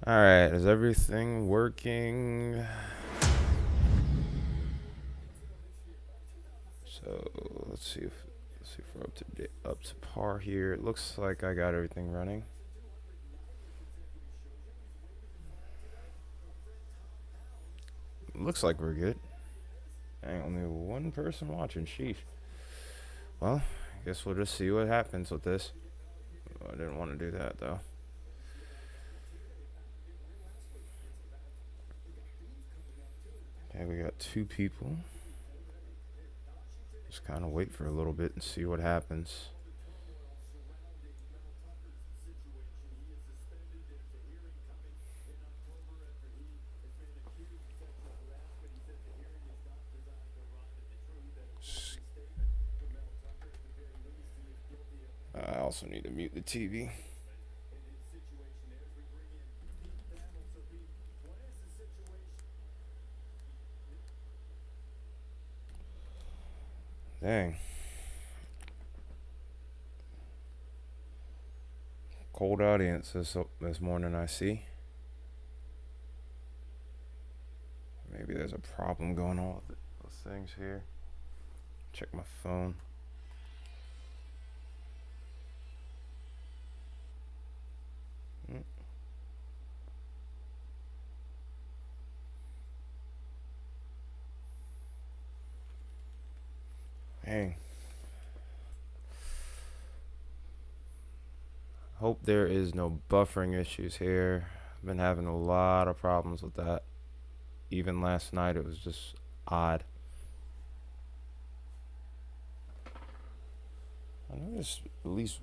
Alright, is everything working? So let's see if we're up to par here. It looks like I got everything running. Looks like we're good. Ain't only one person watching. Sheesh. Well, I guess we'll just see what happens with this. I didn't want to do that though. Okay, we got two people. Just kind of wait for a little bit and see what happens. I also need to mute the TV. Dang. Cold audience this morning, I see. Maybe there's a problem going on with those things here. Check my phone. Dang. Hope there is no buffering issues here. I've been having a lot of problems with that. Even last night it was just odd. I know there's at least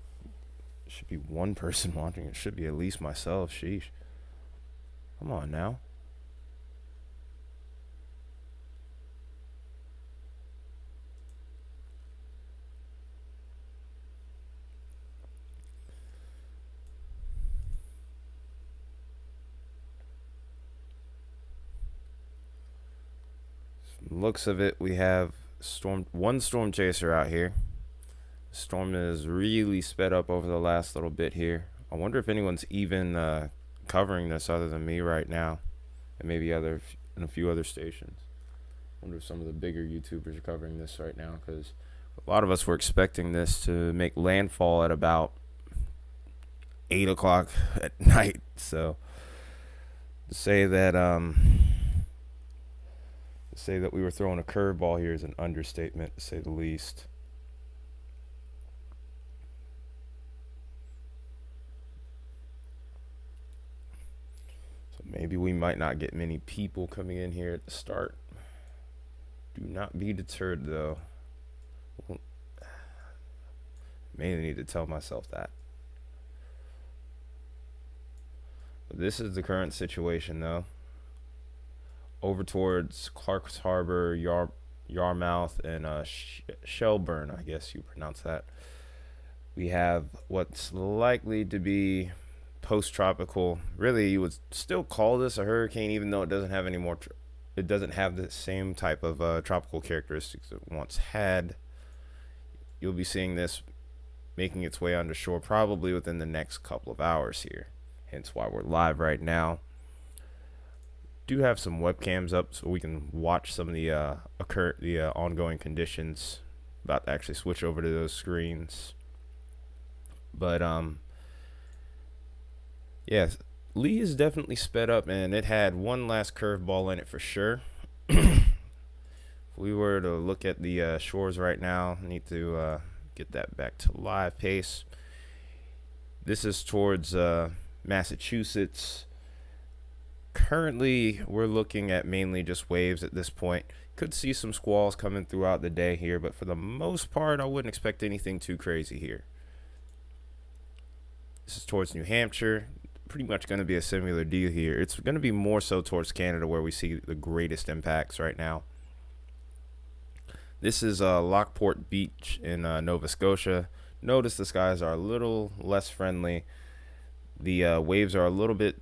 should be one person watching. It should be at least myself. Sheesh. Come on now. Looks of it, we have one storm chaser out here. The storm is really sped up over the last little bit here. I wonder if anyone's even covering this other than me right now, and maybe in a few other stations. I wonder if some of the bigger YouTubers are covering this right now, because a lot of us were expecting this to make landfall at about 8 o'clock at night. So to say that we were throwing a curveball here is an understatement, to say the least. So maybe we might not get many people coming in here at the start. Do not be deterred, though. Mainly need to tell myself that. But this is the current situation, though. Over towards Clark's Harbor, Yarmouth, and Shelburne, I guess you pronounce that. We have what's likely to be post-tropical. Really, you would still call this a hurricane, even though it doesn't have any more. It doesn't have the same type of tropical characteristics it once had. You'll be seeing this making its way onto shore probably within the next couple of hours here. Hence why we're live right now. Do have some webcams up so we can watch some of the ongoing conditions. About to actually switch over to those screens. But yeah, Lee is definitely sped up, and it had one last curveball in it for sure. If we were to look at the shores right now, I need to get that back to live pace. This is towards Massachusetts. Currently, we're looking at mainly just waves at this point. Could see some squalls coming throughout the day here, but for the most part, I wouldn't expect anything too crazy here. This is towards New Hampshire. Pretty much going to be a similar deal here. It's going to be more so towards Canada, where we see the greatest impacts right now. This is Lockport Beach in Nova Scotia. Notice the skies are a little less friendly. The waves are a little bit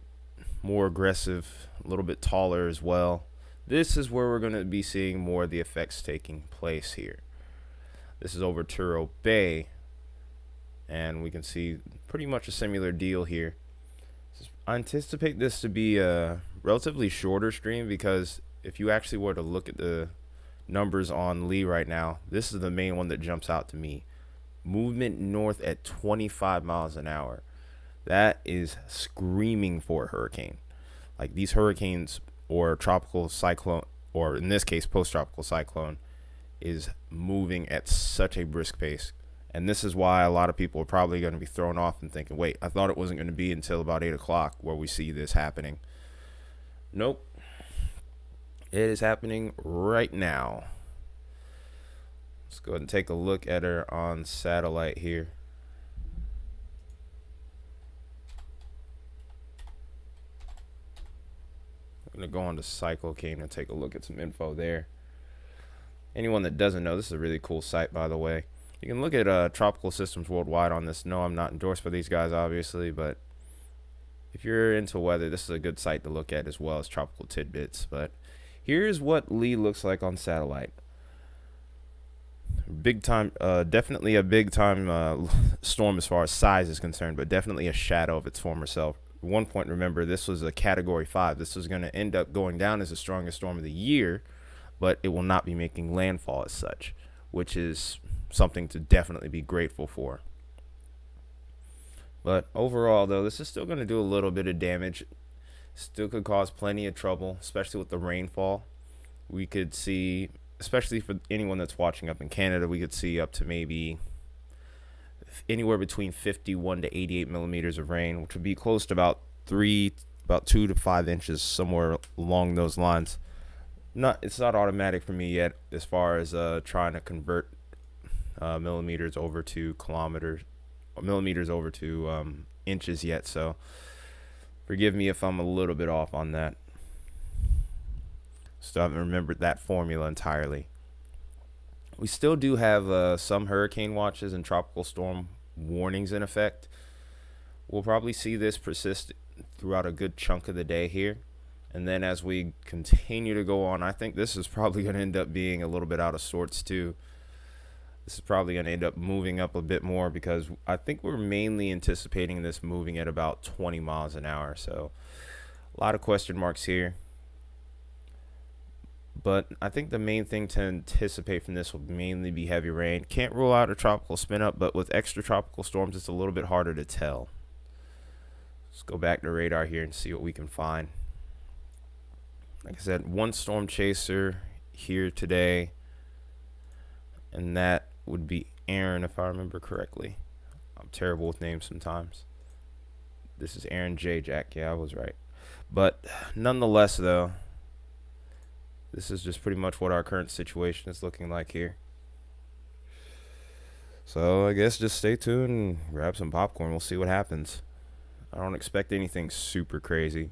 more aggressive, a little bit taller as well. This is where we're going to be seeing more of the effects taking place here. This is over Truro Bay, and we can see pretty much a similar deal here. I anticipate this to be a relatively shorter stream because if you actually were to look at the numbers on Lee right now, this is the main one that jumps out to me. Movement north at 25 miles an hour. That is screaming for a hurricane. Like these hurricanes or tropical cyclone, or in this case, post-tropical cyclone, is moving at such a brisk pace. And this is why a lot of people are probably going to be thrown off and thinking, wait, I thought it wasn't going to be until about 8 o'clock where we see this happening. Nope. It is happening right now. Let's go ahead and take a look at her on satellite here. I'm going to go on to Cyclocane and take a look at some info there. Anyone that doesn't know, this is a really cool site, by the way. You can look at tropical systems worldwide on this. No, I'm not endorsed by these guys, obviously, but if you're into weather, this is a good site to look at as well as tropical tidbits. But here's what Lee looks like on satellite. Big time, definitely a big time storm as far as size is concerned, but definitely a shadow of its former self. At one point, remember, this was a Category 5. This was going to end up going down as the strongest storm of the year, but it will not be making landfall as such, which is something to definitely be grateful for. But overall, though, this is still going to do a little bit of damage. Still could cause plenty of trouble, especially with the rainfall. We could see, especially for anyone that's watching up in Canada, we could see up to maybe anywhere between 51 to 88 millimeters of rain, which would be close to about 2 to 5 inches, somewhere along those lines. It's not automatic for me yet as far as trying to convert millimeters over to kilometers, or millimeters over to inches yet. So forgive me if I'm a little bit off on that. Still haven't remembered that formula entirely. We still do have some hurricane watches and tropical storm warnings in effect. We'll probably see this persist throughout a good chunk of the day here. And then as we continue to go on, I think this is probably going to end up being a little bit out of sorts too. This is probably going to end up moving up a bit more because I think we're mainly anticipating this moving at about 20 miles an hour. So a lot of question marks here. But I think the main thing to anticipate from this will mainly be heavy rain. Can't rule out a tropical spin up, but with extra tropical storms, it's a little bit harder to tell. Let's go back to radar here and see what we can find. Like I said, one storm chaser here today, and that would be Aaron, if I remember correctly. I'm terrible with names sometimes. This is Aaron J. Jack. Yeah, I was right. But nonetheless, though, this is just pretty much what our current situation is looking like here. So I guess just stay tuned and grab some popcorn. We'll see what happens. I don't expect anything super crazy.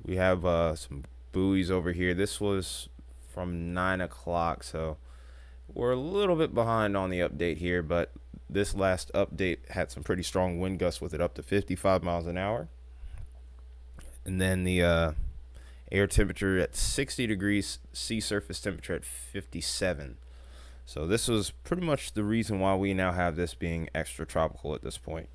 We have some buoys over here. This was from 9 o'clock, so we're a little bit behind on the update here, but this last update had some pretty strong wind gusts with it up to 55 miles an hour. And then the air temperature at 60 degrees, sea surface temperature at 57. So this was pretty much the reason why we now have this being extra tropical at this point.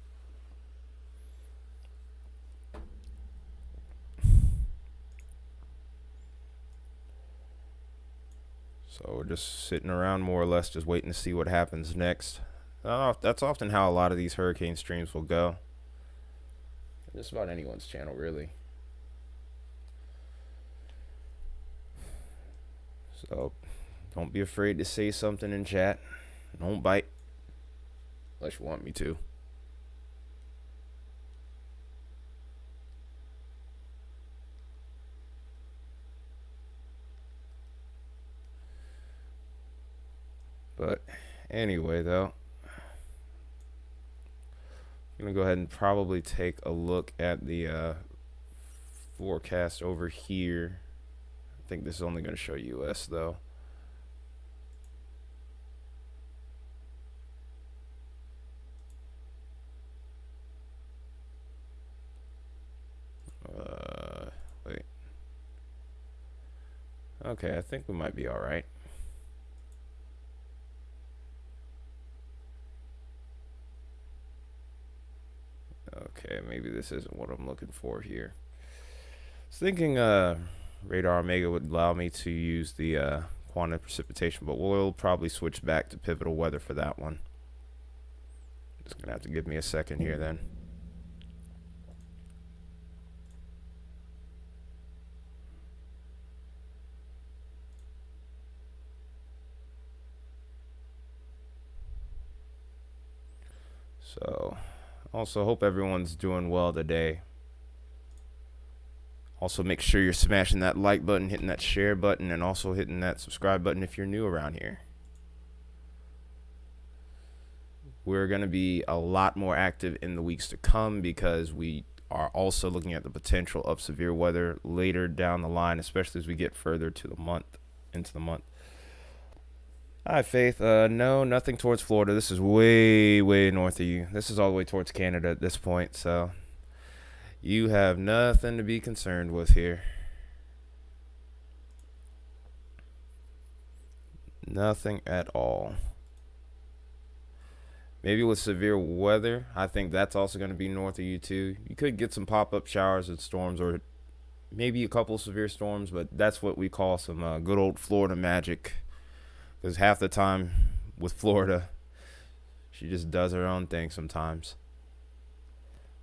So we're just sitting around more or less just waiting to see what happens next. That's often how a lot of these hurricane streams will go. Just about anyone's channel, really. So don't be afraid to say something in chat. Don't bite unless you want me to. But anyway, though, I'm going to go ahead and probably take a look at the forecast over here. I think this is only going to show US, though. Wait. Okay, I think we might be all right. Okay, maybe this isn't what I'm looking for here. I was thinking Radar Omega would allow me to use the quantum precipitation, but we'll probably switch back to pivotal weather for that one. Just gonna have to give me a second here then. So, also hope everyone's doing well today. Also, make sure you're smashing that like button, hitting that share button, and also hitting that subscribe button if you're new around here. We're going to be a lot more active in the weeks to come because we are also looking at the potential of severe weather later down the line, especially as we get further to the month, into the month. Hi, Faith. No, nothing towards Florida. This is way, way north of you. This is all the way towards Canada at this point, so you have nothing to be concerned with here. Nothing at all. Maybe with severe weather, I think that's also going to be north of you too. You could get some pop-up showers and storms, or maybe a couple severe storms, but that's what we call some good old Florida magic. Because half the time with Florida, she just does her own thing sometimes.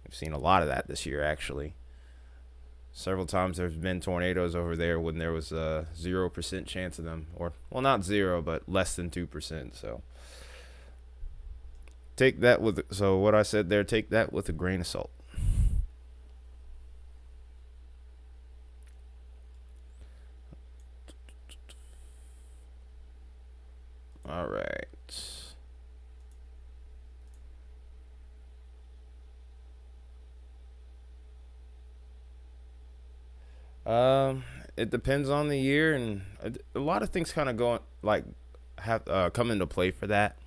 We've seen a lot of that this year, actually. Several times there's been tornadoes over there when there was a 0% chance of them. Or, well, not 0, but less than 2%. So, take that with, so what I said there, take that with a grain of salt. All right. It depends on the year, and a lot of things kind of go like have come into play for that.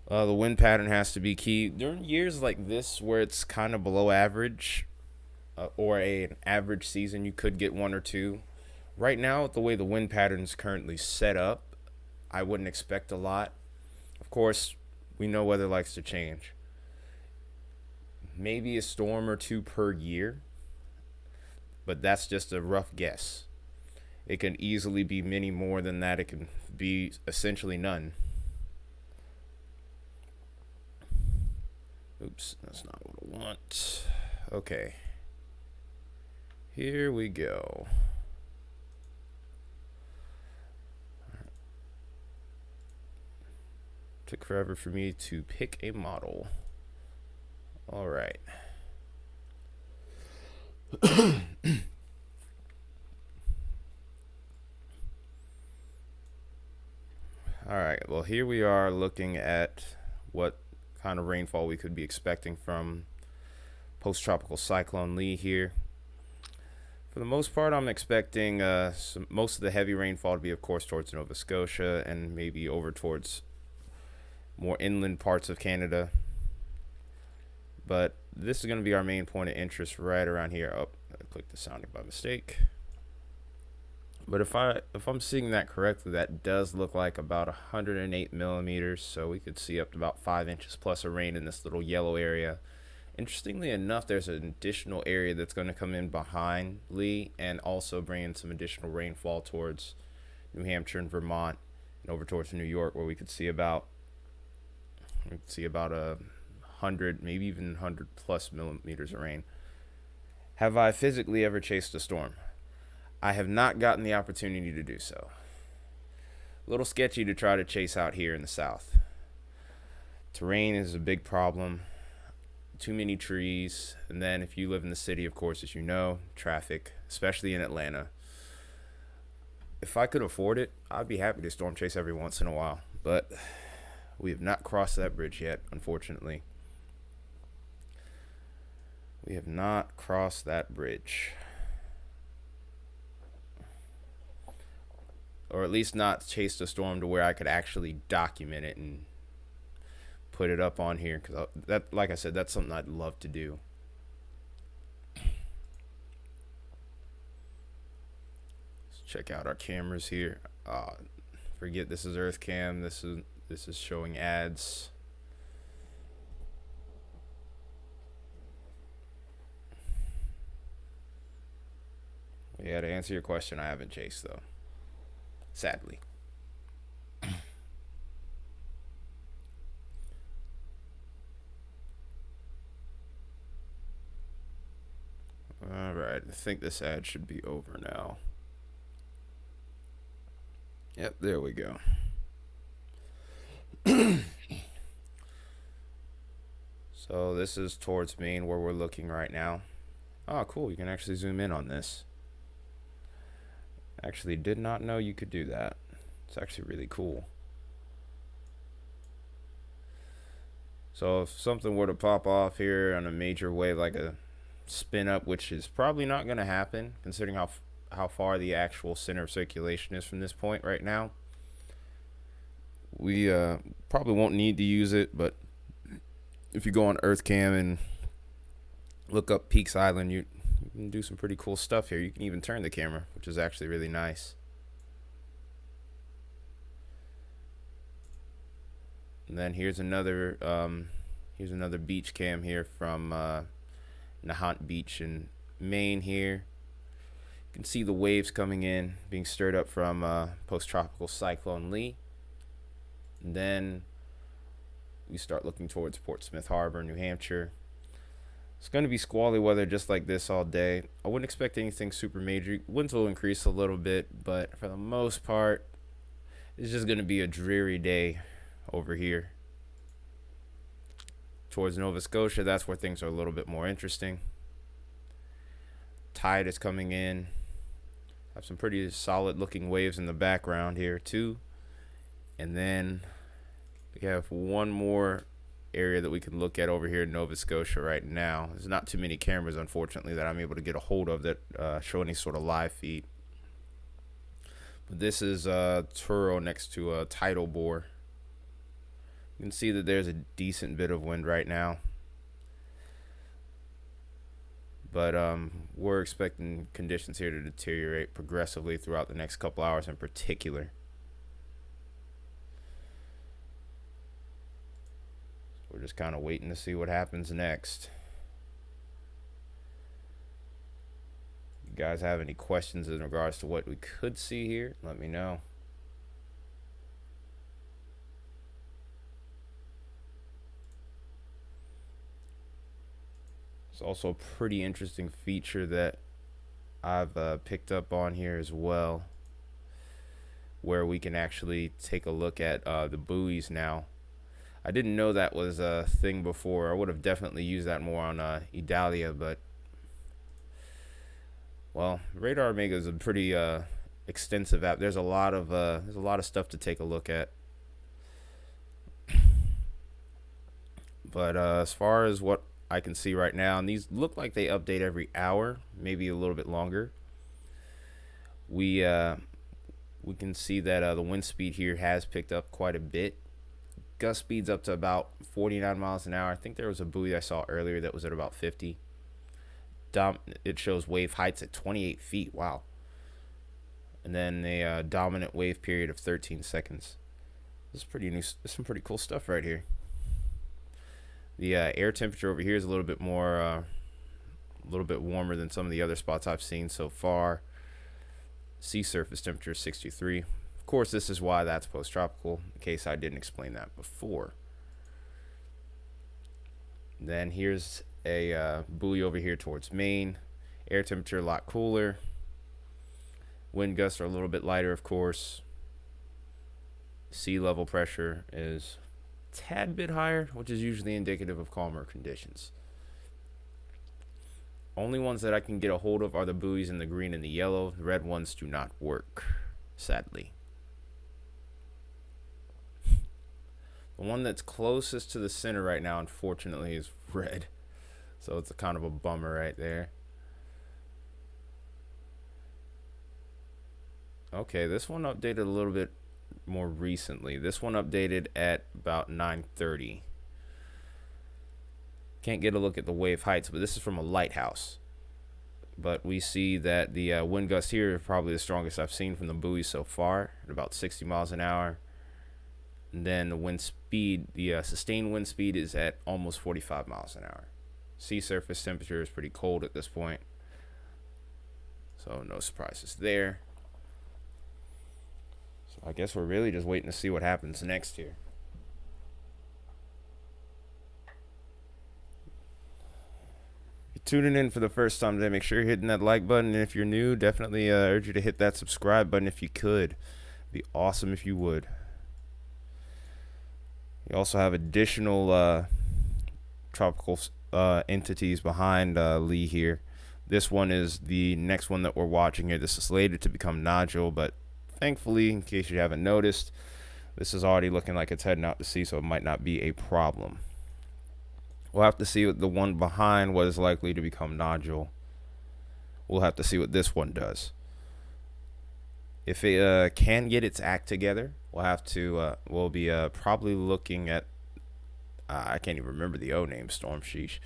The wind pattern has to be key during years like this where it's kind of below average, or an average season. You could get one or two. Right now, with the way the wind pattern is currently set up, I wouldn't expect a lot. Of course, we know weather likes to change. Maybe a storm or two per year, but that's just a rough guess. It can easily be many more than that. It can be essentially none. Oops, that's not what I want. Okay. Here we go. Took forever for me to pick a model. All right. All right. Well, here we are looking at what kind of rainfall we could be expecting from post-tropical cyclone Lee here. For the most part, I'm expecting most of the heavy rainfall to be, of course, towards Nova Scotia and maybe over towards more inland parts of Canada. But this is going to be our main point of interest right around here. Oh, I clicked the sounding by mistake. But if I'm seeing that correctly, that does look like about 108 millimeters. So we could see up to about 5 inches plus of rain in this little yellow area. Interestingly enough, there's an additional area that's going to come in behind Lee and also bring in some additional rainfall towards New Hampshire and Vermont and over towards New York, where we could see about 100, maybe even 100 plus millimeters of rain. Have I physically ever chased a storm? I have not gotten the opportunity to do so. A little sketchy to try to chase out here in the south. Terrain is a big problem. Too many trees. And then if you live in the city, of course, as you know, traffic, especially in Atlanta. If I could afford it, I'd be happy to storm chase every once in a while. But we have not crossed that bridge yet, unfortunately. We have not crossed that bridge. Or at least not chased a storm to where I could actually document it and put it up on here. Because that, like I said, that's something I'd love to do. Let's check out our cameras here. Forget this is Earth Cam. This is showing ads. Yeah, to answer your question, I haven't chased though. Sadly. All right, I think this ad should be over now. Yep, there we go. So this is towards Maine where we're looking right now. Oh, cool. You can actually zoom in on this. Actually, did not know you could do that. It's actually really cool. So if something were to pop off here on a major wave like a spin up, which is probably not going to happen considering how far the actual center of circulation is from this point right now, we probably won't need to use it. But if you go on EarthCam and look up Peaks Island, you can do some pretty cool stuff here. You can even turn the camera, which is actually really nice. And then here's another beach cam here from Nahant Beach in Maine here. You can see the waves coming in, being stirred up from post-tropical cyclone Lee. And then we start looking towards Portsmouth Harbor, New Hampshire. It's going to be squally weather just like this all day. I wouldn't expect anything super major. Winds will increase a little bit, but for the most part, it's just going to be a dreary day over here. Towards Nova Scotia, that's where things are a little bit more interesting. Tide is coming in. Have some pretty solid looking waves in the background here too. And then we have one more area that we can look at over here in Nova Scotia right now. There's not too many cameras, unfortunately, that I'm able to get a hold of that show any sort of live feed. But this is Truro next to a tidal bore. You can see that there's a decent bit of wind right now. But we're expecting conditions here to deteriorate progressively throughout the next couple hours in particular. We're just kind of waiting to see what happens next. If you guys have any questions in regards to what we could see here, let me know. It's also a pretty interesting feature that I've picked up on here as well, where we can actually take a look at the buoys now. I didn't know that was a thing before. I would have definitely used that more on Idalia, but well, Radar Omega is a pretty extensive app. There's a lot of stuff to take a look at. But as far as what I can see right now, and these look like they update every hour, maybe a little bit longer. We can see that the wind speed here has picked up quite a bit. Gust speed's up to about 49 miles an hour. I think there was a buoy I saw earlier that was at about 50. It shows wave heights at 28 feet. Wow. And then a dominant wave period of 13 seconds. This is pretty new. This is some pretty cool stuff right here. The air temperature over here is a little bit warmer than some of the other spots I've seen so far. Sea surface temperature is 63. Of course, this is why that's post-tropical, in case I didn't explain that before. Then here's a buoy over here towards Maine. Air temperature a lot cooler. Wind gusts are a little bit lighter, of course. Sea level pressure is tad bit higher, which is usually indicative of calmer conditions. Only ones that I can get a hold of are the buoys in the green and the yellow. The red ones do not work, sadly. The one that's closest to the center right now, unfortunately, is red. So it's a kind of a bummer right there. Okay, this one updated a little bit more recently. This one updated at about 9:30. Can't get a look at the wave heights, but this is from a lighthouse. But we see that the wind gusts here are probably the strongest I've seen from the buoys so far, at about 60 miles an hour. And then the wind speed, the sustained wind speed is at almost 45 miles an hour. Sea surface temperature is pretty cold at this point. So no surprises there. So I guess we're really just waiting to see what happens next here. Tuning in for the first time today, make sure you're hitting that like button. And if you're new, definitely urge you to hit that subscribe button if you could. It'd be awesome if you would. You also have additional tropical entities behind Lee here. This one is the next one that we're watching here. This is slated to become nodule, but thankfully, in case you haven't noticed, this is already looking like it's heading out to sea, so it might not be a problem. We'll have to see what the one behind what is likely to become nodule. We'll have to see what this one does. If it can get its act together, we'll have to. We'll be probably looking at. I can't even remember the O name. Storm Sheesh.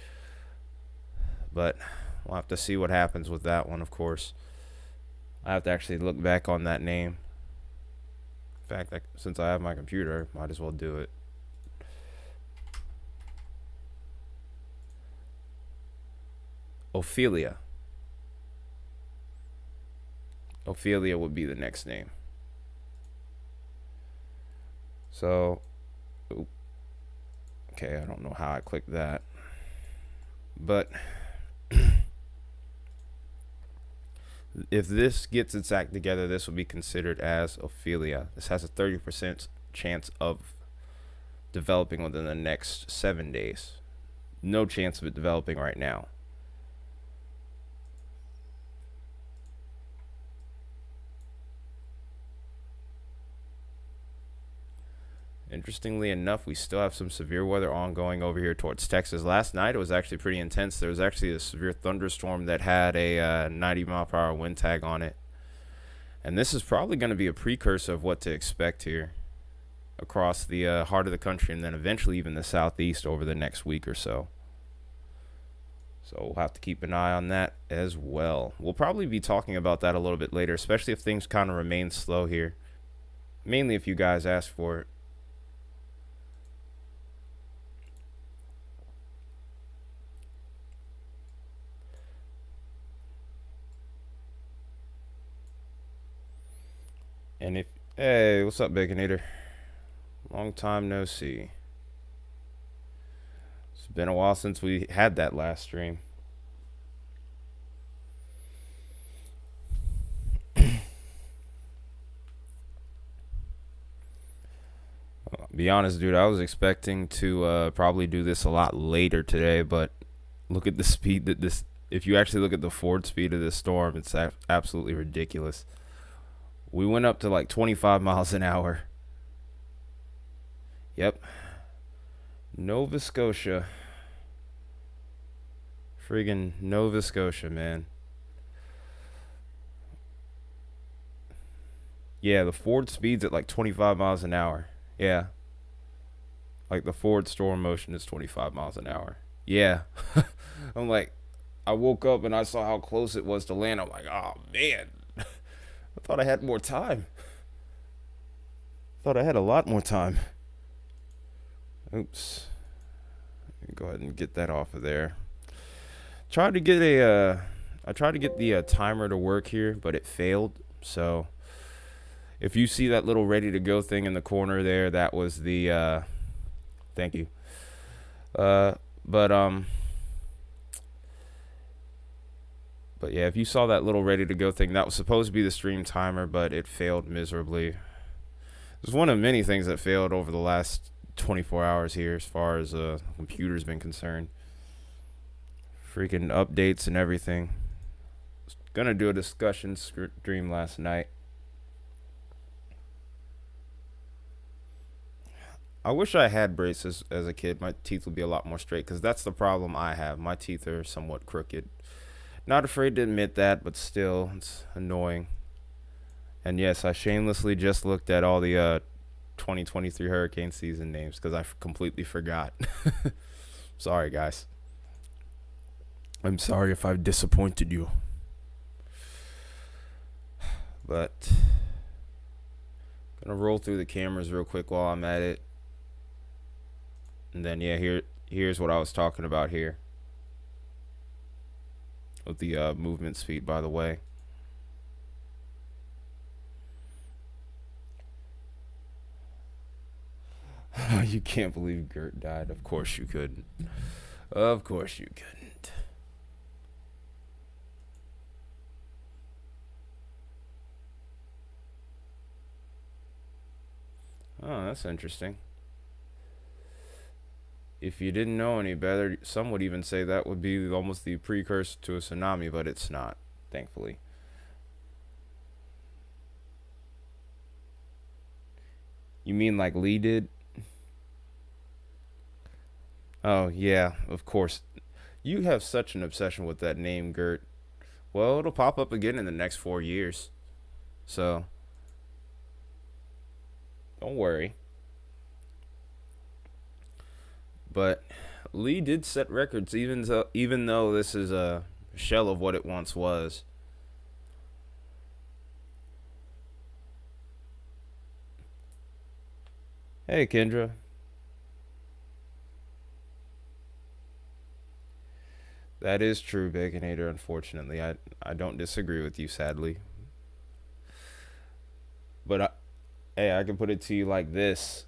But we'll have to see what happens with that one. Of course, I have to actually look back on that name. In fact, since I have my computer, might as well do it. Ophelia. Ophelia would be the next name. So, okay, I don't know how I clicked that. But if this gets its act together, this will be considered as Ophelia. This has a 30% chance of developing within the next 7 days. No chance of it developing right now. Interestingly enough, we still have some severe weather ongoing over here towards Texas. Last night, it was actually pretty intense. There was actually a severe thunderstorm that had a 90-mile-per-hour wind tag on it. And this is probably going to be a precursor of what to expect here across the heart of the country and then eventually even the southeast over the next week or so. So we'll have to keep an eye on that as well. We'll probably be talking about that a little bit later, especially if things kind of remain slow here. Mainly if you guys ask for it. And if, hey, what's up, Baconator? Long time no see. It's been a while since we had that last stream. Be honest, dude, I was expecting to probably do this a lot later today, but look at the speed that this, if you actually look at the forward speed of this storm, it's absolutely ridiculous. We went up to like 25 miles an hour. Yep. Nova Scotia. Friggin' Nova Scotia, man. Yeah, the forward speed's at like 25 miles an hour. Yeah. Like the forward storm motion is 25 miles an hour. Yeah. I'm like, I woke up and I saw how close it was to land. I'm like, oh, man. I thought I had more time. Thought I had a lot more time. Oops. Go ahead and get that off of there. Tried to get I tried to get the timer to work here, but it failed. So if you see that little ready to go thing in the corner there, that was the thank you. But yeah, if you saw that little ready to go thing, that was supposed to be the stream timer, but it failed miserably. It was one of many things that failed over the last 24 hours here as far as the computer's been concerned. Freaking updates and everything. Was gonna do a discussion stream last night. I wish I had braces as a kid. My teeth would be a lot more straight, because that's the problem I have. My teeth are somewhat crooked. Not afraid to admit that, but still, it's annoying. And yes, I shamelessly just looked at all the 2023 hurricane season names because I completely forgot. Sorry, guys. I'm sorry if I've disappointed you. But gonna roll through the cameras real quick while I'm at it. And then yeah, here's what I was talking about here. With the movement speed, by the way. You can't believe Gert died. Of course you couldn't. Of course you couldn't. Oh, that's interesting. If you didn't know any better, some would even say that would be almost the precursor to a tsunami, but it's not, thankfully. You mean like Lee did? Oh, yeah, of course. You have such an obsession with that name, Gert. Well, it'll pop up again in the next 4 years. So, don't worry. But Lee did set records, even though this is a shell of what it once was. Hey, Kendra. That is true, Baconator. Unfortunately, I don't disagree with you, sadly. But hey, I can put it to you like this.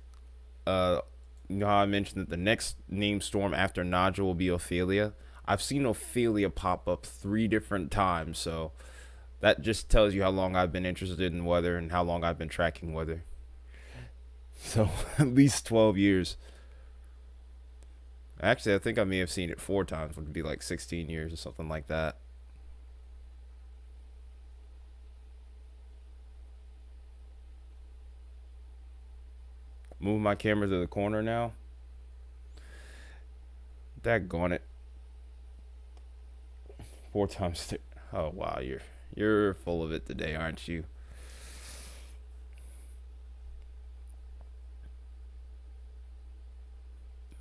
Uh, you know how I mentioned that the next name storm after Naja will be Ophelia? I've seen Ophelia pop up 3 different times, so that just tells you how long I've been interested in weather and how long I've been tracking weather. So at least 12 years. Actually, I think I may have seen it 4 times, would be like 16 years or something like that. Move my camera to the corner now. Daggone it. 4 times. Oh wow, you're full of it today, aren't you?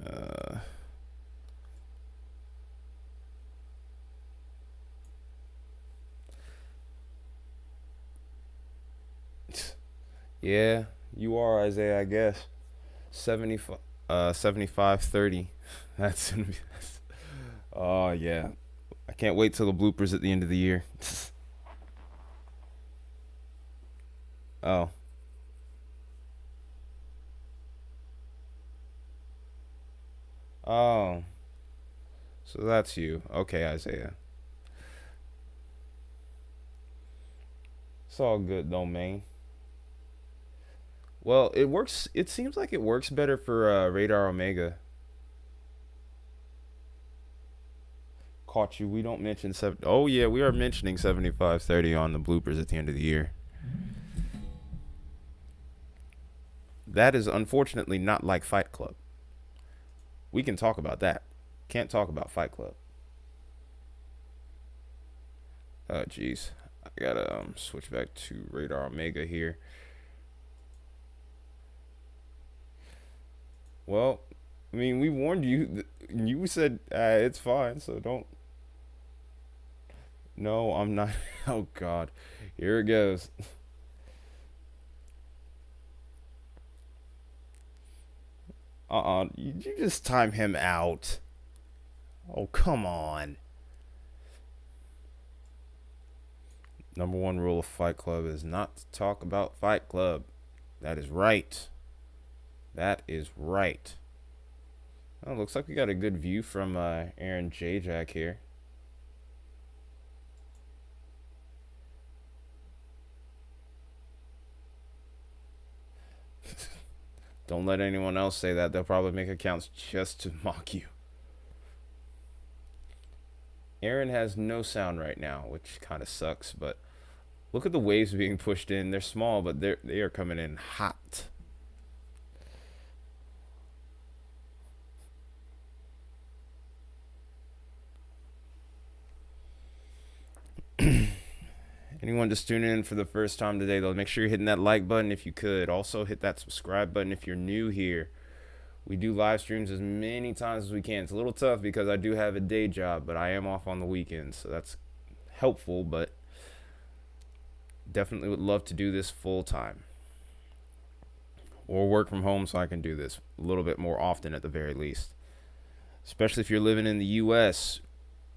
Uh, yeah, you are Isaiah, I guess. 75, 75-30. That's gonna be. Oh yeah, I can't wait till the bloopers at the end of the year. Oh, oh, so that's you. Okay, Isaiah. It's all good though, man. Well, it works. It seems like it works better for Radar Omega. Caught you. We don't mention seven. Oh yeah, we are mentioning 75-30 on the bloopers at the end of the year. That is unfortunately not like Fight Club. We can talk about that. Can't talk about Fight Club. Oh jeez, I gotta switch back to Radar Omega here. Well, I mean, we warned you. You said it's fine, so don't. No, I'm not. Oh God, here it goes. You just time him out. Oh come on. Number one rule of Fight Club is not to talk about Fight Club. That is right. That is right. Oh, looks like we got a good view from Aaron J. Jack here. Don't let anyone else say that. They'll probably make accounts just to mock you. Aaron has no sound right now, which kind of sucks, but look at the waves being pushed in. They're small, but they are coming in hot. Anyone just tuning in for the first time today, though, make sure you're hitting that like button if you could. Also, hit that subscribe button if you're new here. We do live streams as many times as we can. It's a little tough because I do have a day job, but I am off on the weekends, so that's helpful, but definitely would love to do this full time. Or work from home so I can do this a little bit more often at the very least. Especially if you're living in the US,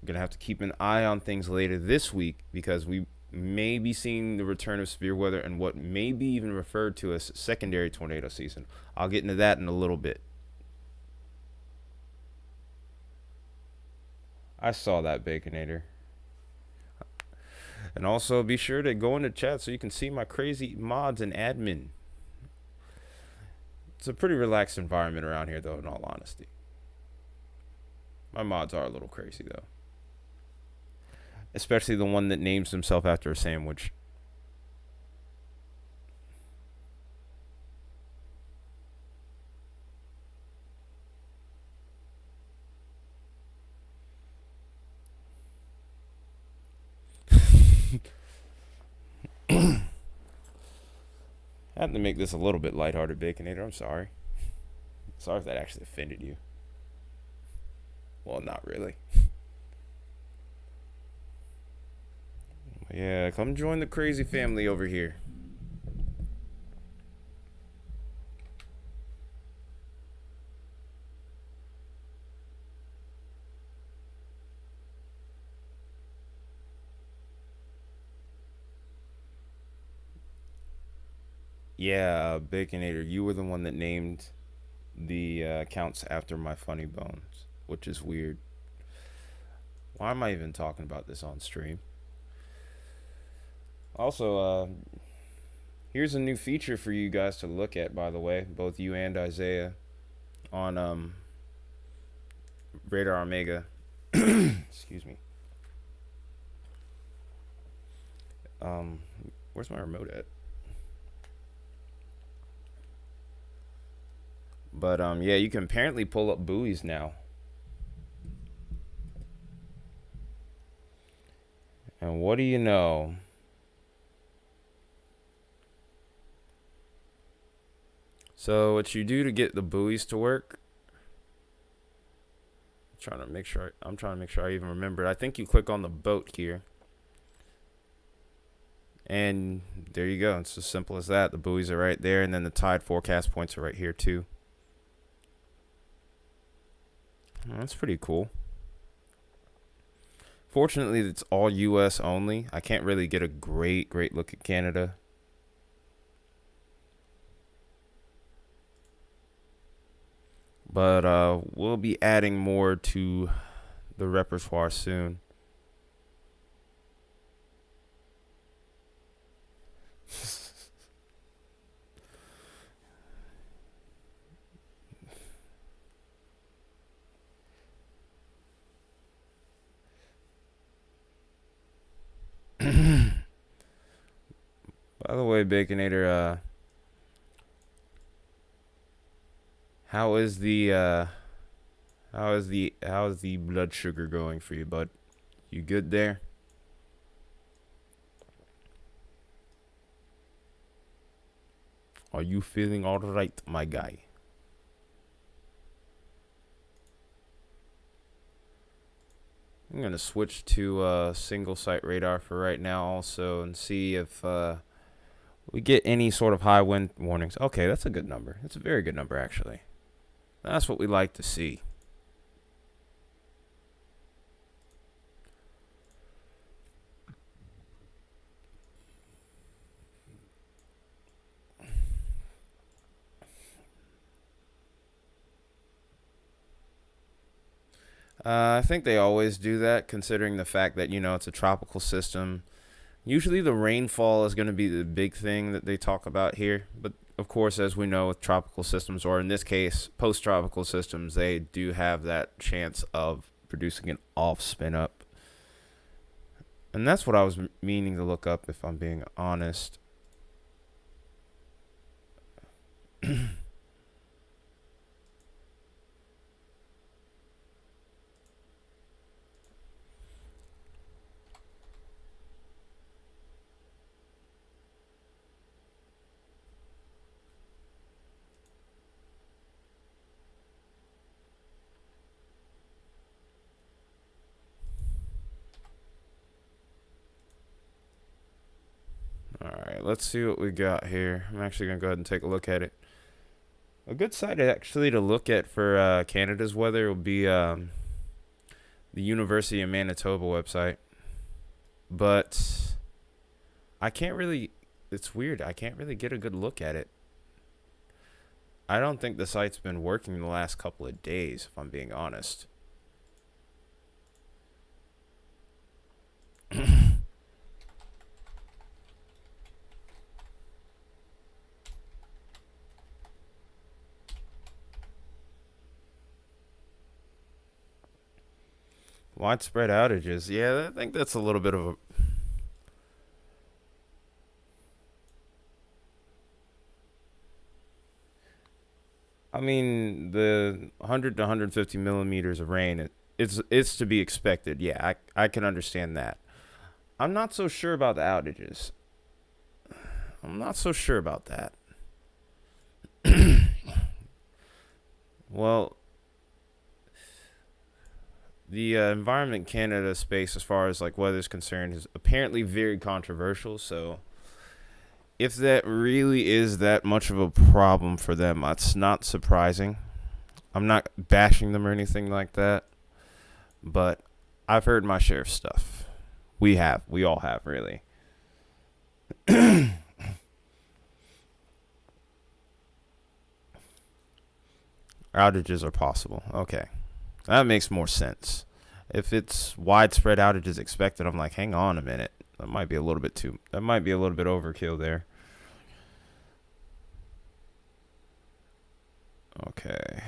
we're going to have to keep an eye on things later this week because we may be seeing the return of severe weather and what may be even referred to as secondary tornado season. I'll get into that in a little bit. I saw that, Baconator. And also be sure to go into chat so you can see my crazy mods and admin. It's a pretty relaxed environment around here, though, in all honesty. My mods are a little crazy, though. Especially the one that names himself after a sandwich. I had to make this a little bit lighthearted, Baconator. I'm sorry. Sorry if that actually offended you. Well, not really. Yeah, come join the crazy family over here. Yeah, Baconator, you were the one that named the accounts after my funny bones, which is weird. Why am I even talking about this on stream? Also, here's a new feature for you guys to look at, by the way, both you and Isaiah, on Radar Omega. Excuse me. Where's my remote at? But yeah, you can apparently pull up buoys now. And what do you know? So what you do to get the buoys to work? I'm trying to make sure I even remember. I think you click on the boat here. And there you go. It's as simple as that. The buoys are right there, and then the tide forecast points are right here too. That's pretty cool. Fortunately, it's all US only. I can't really get a great look at Canada. But we'll be adding more to the repertoire soon. By the way, Baconator, how is the blood sugar going for you, bud? You good there? Are you feeling all right, my guy? I'm gonna switch to single site radar for right now, also, and see if we get any sort of high wind warnings. Okay, that's a good number. That's a very good number, actually. That's what we like to see. I think they always do that, considering the fact that, it's a tropical system. Usually the rainfall is going to be the big thing that they talk about here. But, of course, as we know with tropical systems, or in this case, post-tropical systems, they do have that chance of producing an off spin up. And that's what I was meaning to look up, if I'm being honest. Alright, let's see what we got here. I'm actually going to go ahead and take a look at it. A good site actually to look at for Canada's weather will be the University of Manitoba website. But I can't really, it's weird, I can't really get a good look at it. I don't think the site's been working the last couple of days, if I'm being honest. Widespread outages. Yeah, I think that's a little bit of a. I mean, the 100 to 150 millimeters of rain, it's to be expected. Yeah, I can understand that. I'm not so sure about the outages. I'm not so sure about that. Well, the Environment Canada space, as far as like weather is concerned, is apparently very controversial. So, if that really is that much of a problem for them, that's not surprising. I'm not bashing them or anything like that, but I've heard my share of stuff. We have. We all have, really. Outages are possible. Okay. That makes more sense. If it's widespread outages expected, I'm like, hang on a minute. That might be a little bit too. That might be a little bit overkill there. Okay.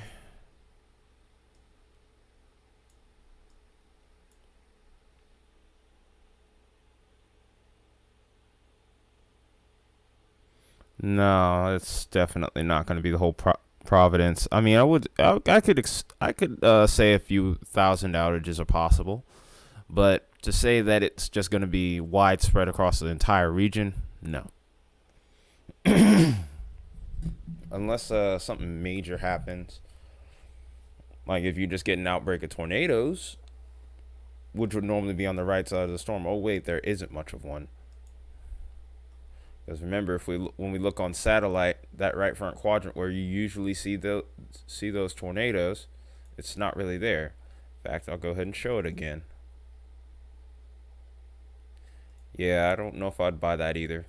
No, it's definitely not going to be the whole Providence. I mean, I could say a few thousand outages are possible, but to say that it's just going to be widespread across the entire region, no. Unless something major happens, like if you just get an outbreak of tornadoes, which would normally be on the right side of the storm. Oh wait, there isn't much of one. Because remember, if we when we look on satellite, that right front quadrant where you usually see those tornadoes, it's not really there. In fact, I'll go ahead and show it again. Yeah, I don't know if I'd buy that either.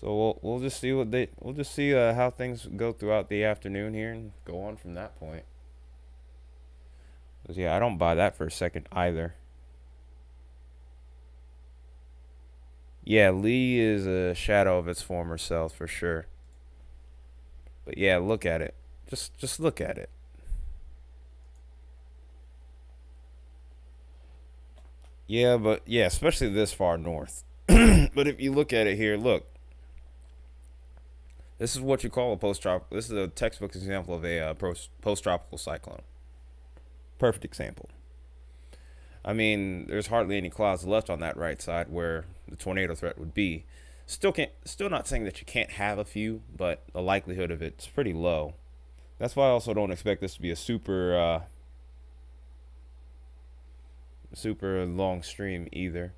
So we'll just see we'll just see how things go throughout the afternoon here and go on from that point. 'Cause, yeah, I don't buy that for a second either. Yeah, Lee is a shadow of its former self for sure. But yeah, look at it. Just look at it. Yeah, but yeah, especially this far north. But if you look at it here, look. This is what you call a post-tropical. This is a textbook example of a post-tropical cyclone. Perfect example. I mean, there's hardly any clouds left on that right side where the tornado threat would be. Still not saying that you can't have a few, but the likelihood of it's pretty low. That's why I also don't expect this to be a super long stream either.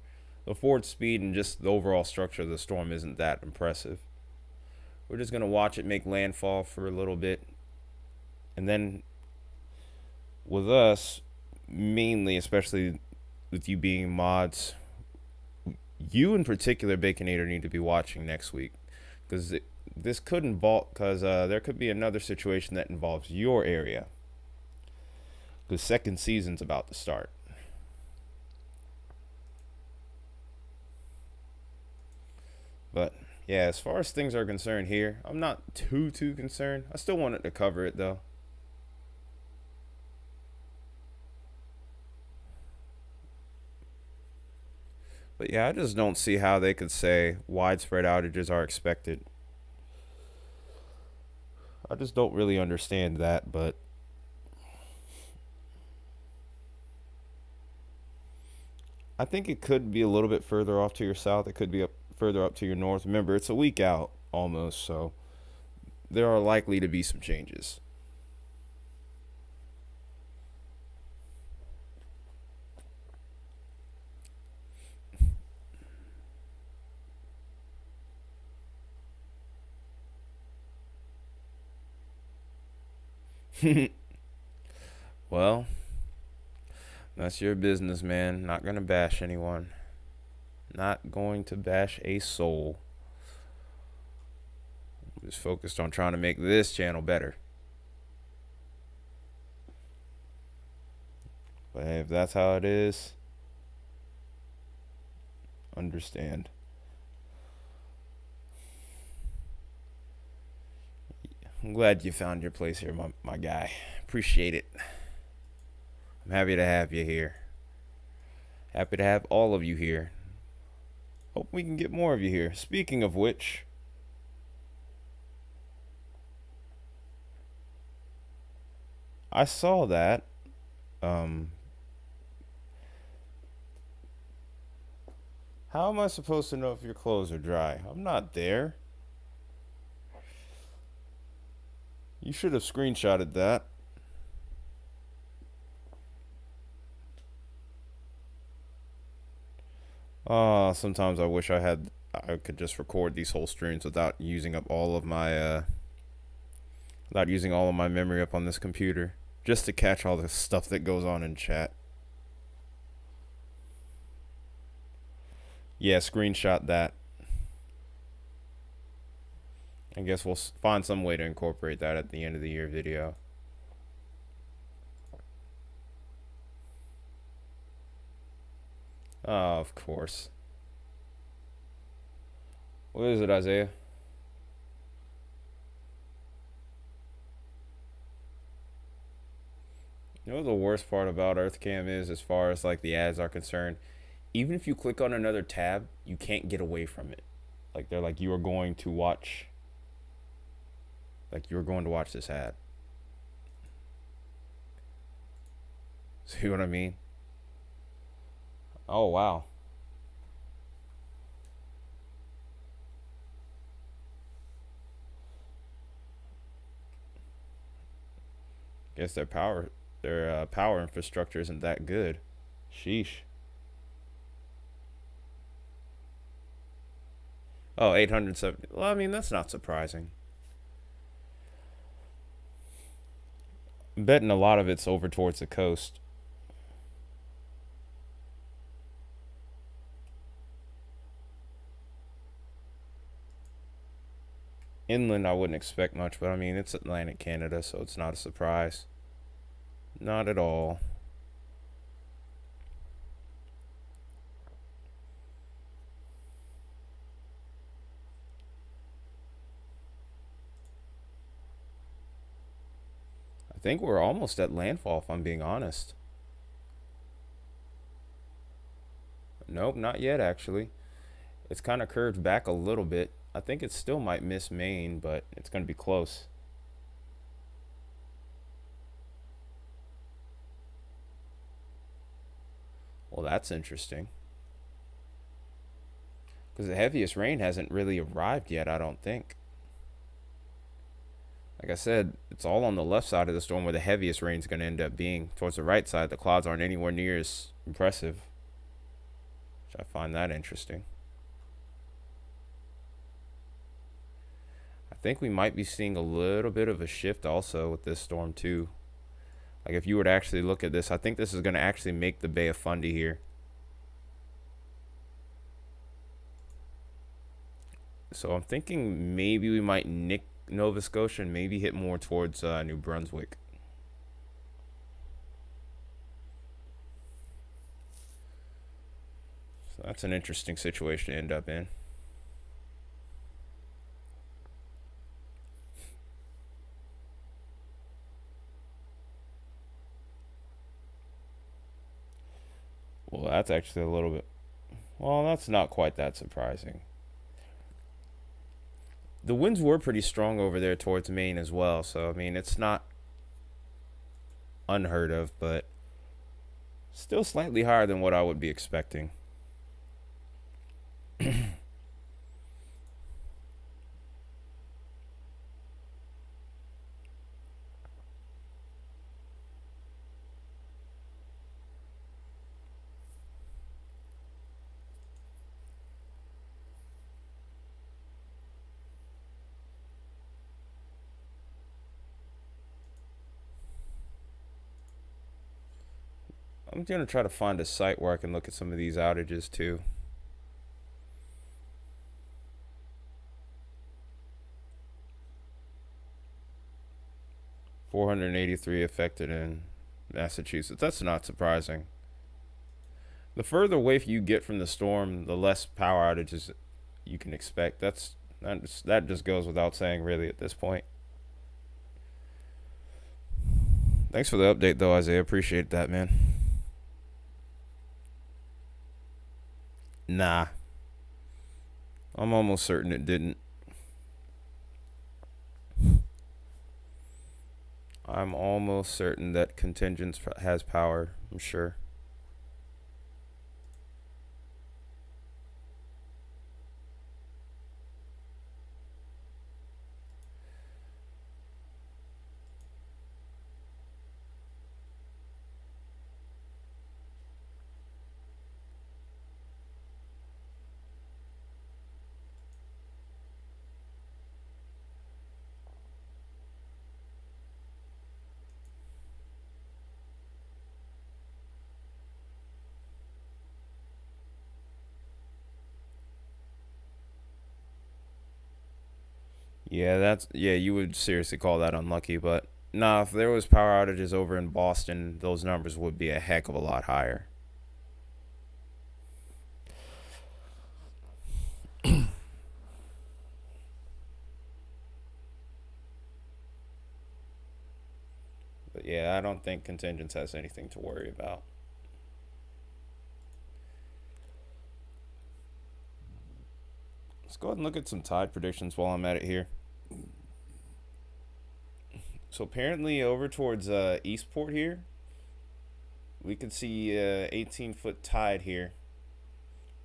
The forward speed and just the overall structure of the storm isn't that impressive. We're just gonna watch it make landfall for a little bit, and then with us, mainly, especially with you being mods, you in particular, Baconator, need to be watching next week because this could involve there could be another situation that involves your area. The second season's about to start. But yeah, as far as things are concerned here, I'm not too concerned. I still wanted to cover it though. But yeah, I just don't see how they could say widespread outages are expected. I just don't really understand that, but I think it could be a little bit further off to your south. It could be further up to your north. Remember, it's a week out almost, so there are likely to be some changes. Well, that's your business, man. Not gonna bash anyone. Not going to bash a soul. I'm just focused on trying to make this channel better. But hey, if that's how it is, understand. I'm glad you found your place here, my guy. Appreciate it. I'm happy to have you here. Happy to have all of you here. Hope we can get more of you here. Speaking of which, I saw that. Um, how am I supposed to know if your clothes are dry? I'm not there. You should have screenshotted that. Sometimes I wish I could just record these whole streams without using up all of my without using all of my memory up on this computer just to catch all the stuff that goes on in chat. Yeah, screenshot that. I guess we'll find some way to incorporate that at the end of the year video. Oh, of course. What is it, Isaiah? You know what the worst part about EarthCam is, as far as like the ads are concerned? Even if you click on another tab, you can't get away from it. Like they're like, you are going to watch. Like you are going to watch this ad. See what I mean? Oh wow. Guess their power infrastructure isn't that good. Sheesh. Oh, 870. Well, I mean, that's not surprising. I'm betting a lot of it's over towards the coast. Inland, I wouldn't expect much, but I mean, it's Atlantic Canada, so it's not a surprise. Not at all. I think we're almost at landfall, if I'm being honest. Nope, not yet, actually. It's kind of curved back a little bit. I think it still might miss Maine, but it's going to be close. Well, that's interesting. Because the heaviest rain hasn't really arrived yet, I don't think. Like I said, it's all on the left side of the storm where the heaviest rain is going to end up being. Towards the right side, the clouds aren't anywhere near as impressive. Which I find that interesting. I think we might be seeing a little bit of a shift also with this storm too. Like if you were to actually look at this, I think this is going to actually make the Bay of Fundy here. So I'm thinking maybe we might nick Nova Scotia and maybe hit more towards New Brunswick. So that's an interesting situation to end up in. Well, that's actually a little bit. Well, that's not quite that surprising. The winds were pretty strong over there towards Maine as well, so I mean, it's not unheard of, but still slightly higher than what I would be expecting. I'm going to try to find a site where I can look at some of these outages too. .483 affected in Massachusetts. That's not surprising. The further away you get from the storm, the less power outages you can expect. That just goes without saying, really, at this point. Thanks for the update, though, Isaiah. Appreciate that, man. Nah, I'm almost certain it didn't. I'm almost certain that contingents has power. I'm sure. Yeah, you would seriously call that unlucky, but nah, if there was power outages over in Boston, those numbers would be a heck of a lot higher. But yeah, I don't think contingents has anything to worry about. Let's go ahead and look at some tide predictions while I'm at it here. So apparently over towards Eastport here, we could see 18-foot tide here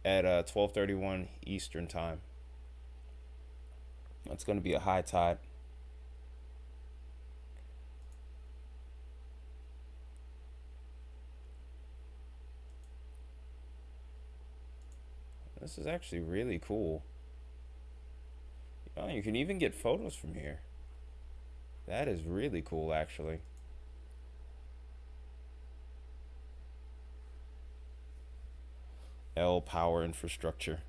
at 12:31 Eastern time. That's going to be a high tide. This is actually really cool. Oh, you can even get photos from here. That is really cool, actually. L power infrastructure.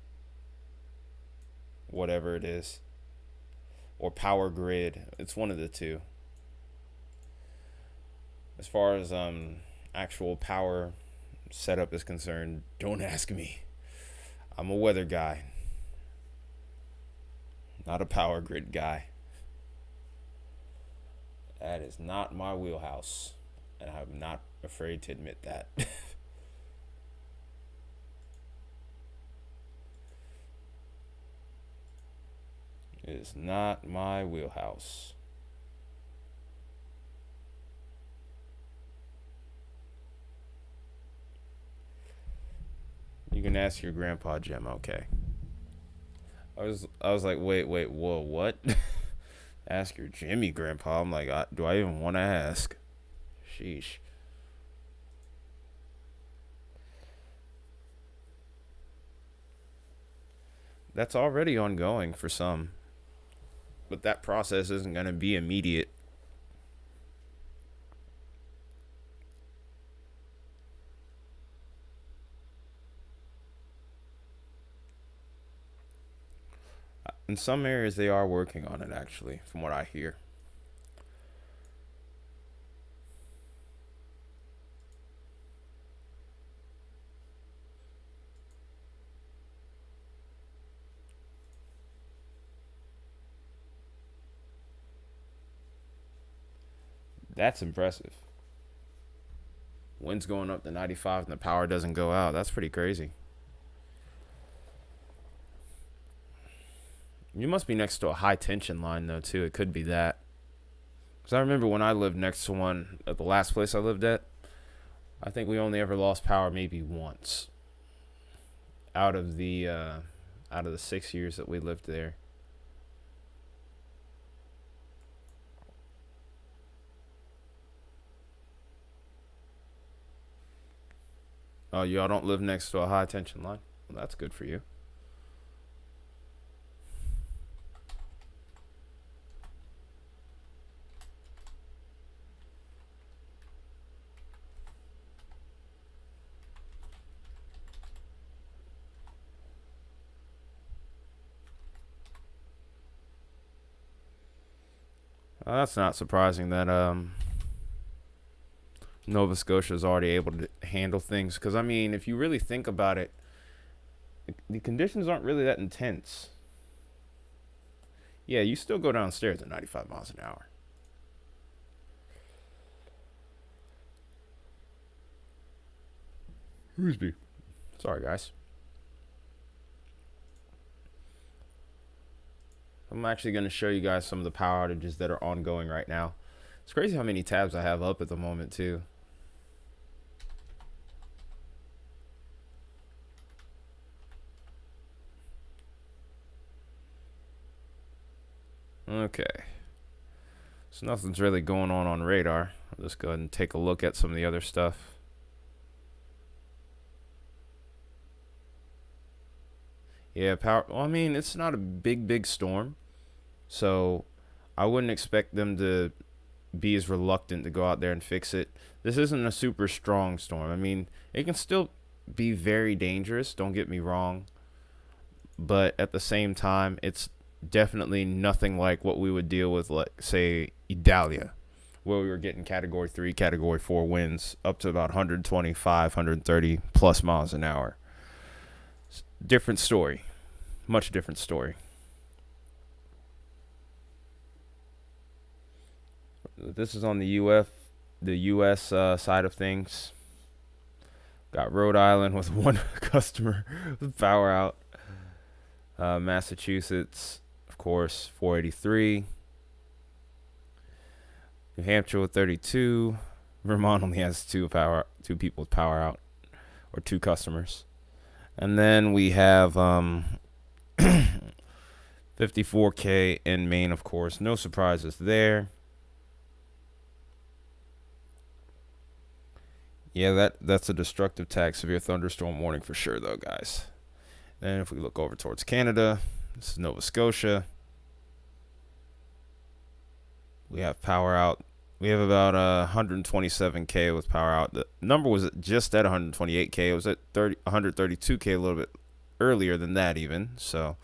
Whatever it is. Or power grid. It's one of the two. As far as actual power setup is concerned, don't ask me. I'm a weather guy, not a power grid guy. That is not my wheelhouse, and I'm not afraid to admit that. It is not my wheelhouse. You can ask your grandpa, Jim. Okay. I was like, wait, whoa, what? Ask your Jimmy grandpa. I'm like, do I even want to ask? Sheesh. That's already ongoing for some, but that process isn't going to be immediate. In some areas, they are working on it, actually, from what I hear. That's impressive. Wind's going up to 95 and the power doesn't go out. That's pretty crazy. You must be next to a high tension line, though, too. It could be that. Because I remember when I lived next to one at the last place I lived at, I think we only ever lost power maybe once out of the 6 years that we lived there. Oh, y'all don't live next to a high tension line? Well, that's good for you. That's not surprising that Nova Scotia is already able to handle things. Because, I mean, if you really think about it, the conditions aren't really that intense. Yeah, you still go downstairs at 95 miles an hour. Excuse me. Sorry, guys. I'm actually going to show you guys some of the power outages that are ongoing right now. It's crazy how many tabs I have up at the moment, too. Okay. So nothing's really going on radar. I'll just go ahead and take a look at some of the other stuff. Yeah, power. Well, I mean, it's not a big storm. So I wouldn't expect them to be as reluctant to go out there and fix it. This isn't a super strong storm. I mean, it can still be very dangerous, don't get me wrong. But at the same time, it's definitely nothing like what we would deal with, like, say, Idalia, where we were getting category 3, category 4 winds up to about 125, 130 plus miles an hour. Different story. Much different story. This is on the U.S. Side of things. Got Rhode Island with one customer with power out. Massachusetts, of course, 483. New Hampshire with 32. Vermont only has two people with power out, or 2 customers. And then we have 54K in Maine, of course. No surprises there. Yeah, that's a destructive tag, severe thunderstorm warning for sure, though, guys. Then if we look over towards Canada, this is Nova Scotia. We have power out. We have about 127K with power out. The number was just at 128K. It was at 132K a little bit earlier than that even. So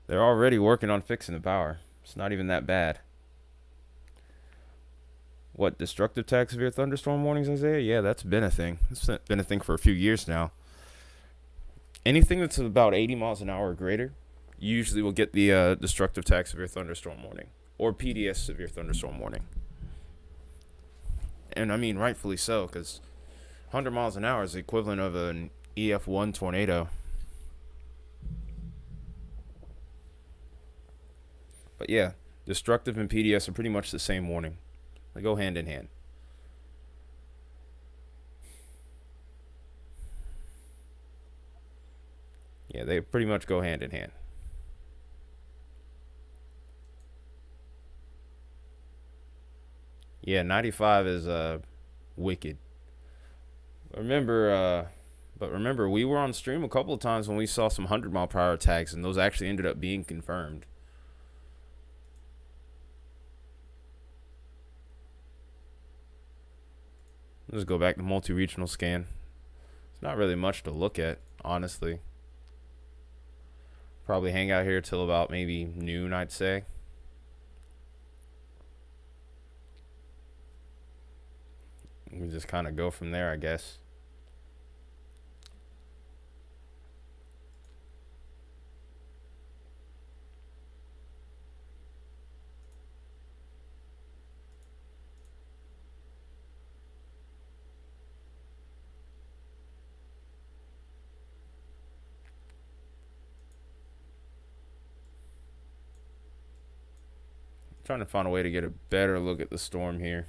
they're already working on fixing the power. It's not even that bad. What, destructive tag severe thunderstorm warnings, Isaiah? Yeah, that's been a thing. It's been a thing for a few years now. Anything that's about 80 miles an hour or greater usually will get the destructive tag severe thunderstorm warning, or PDS severe thunderstorm warning. And I mean, rightfully so, because 100 miles an hour is the equivalent of an EF1 tornado. But yeah, destructive and PDS are pretty much the same warning. They go hand in hand. Yeah, they pretty much go hand in hand. Yeah, 95 is wicked. But remember, we were on stream a couple of times when we saw some 100-mile-per-hour tags, and those actually ended up being confirmed. Let's go back to multi-regional scan. It's not really much to look at, honestly. Probably hang out here till about maybe noon, I'd say. We just kind of go from there, I guess. Trying to find a way to get a better look at the storm here.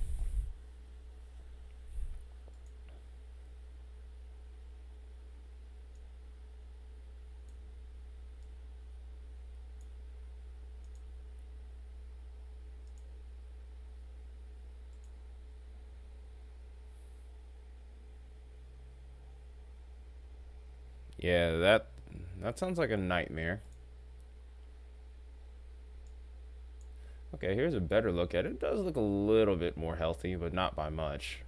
Yeah, that sounds like a nightmare. Okay, here's a better look at it. It does look a little bit more healthy, but not by much.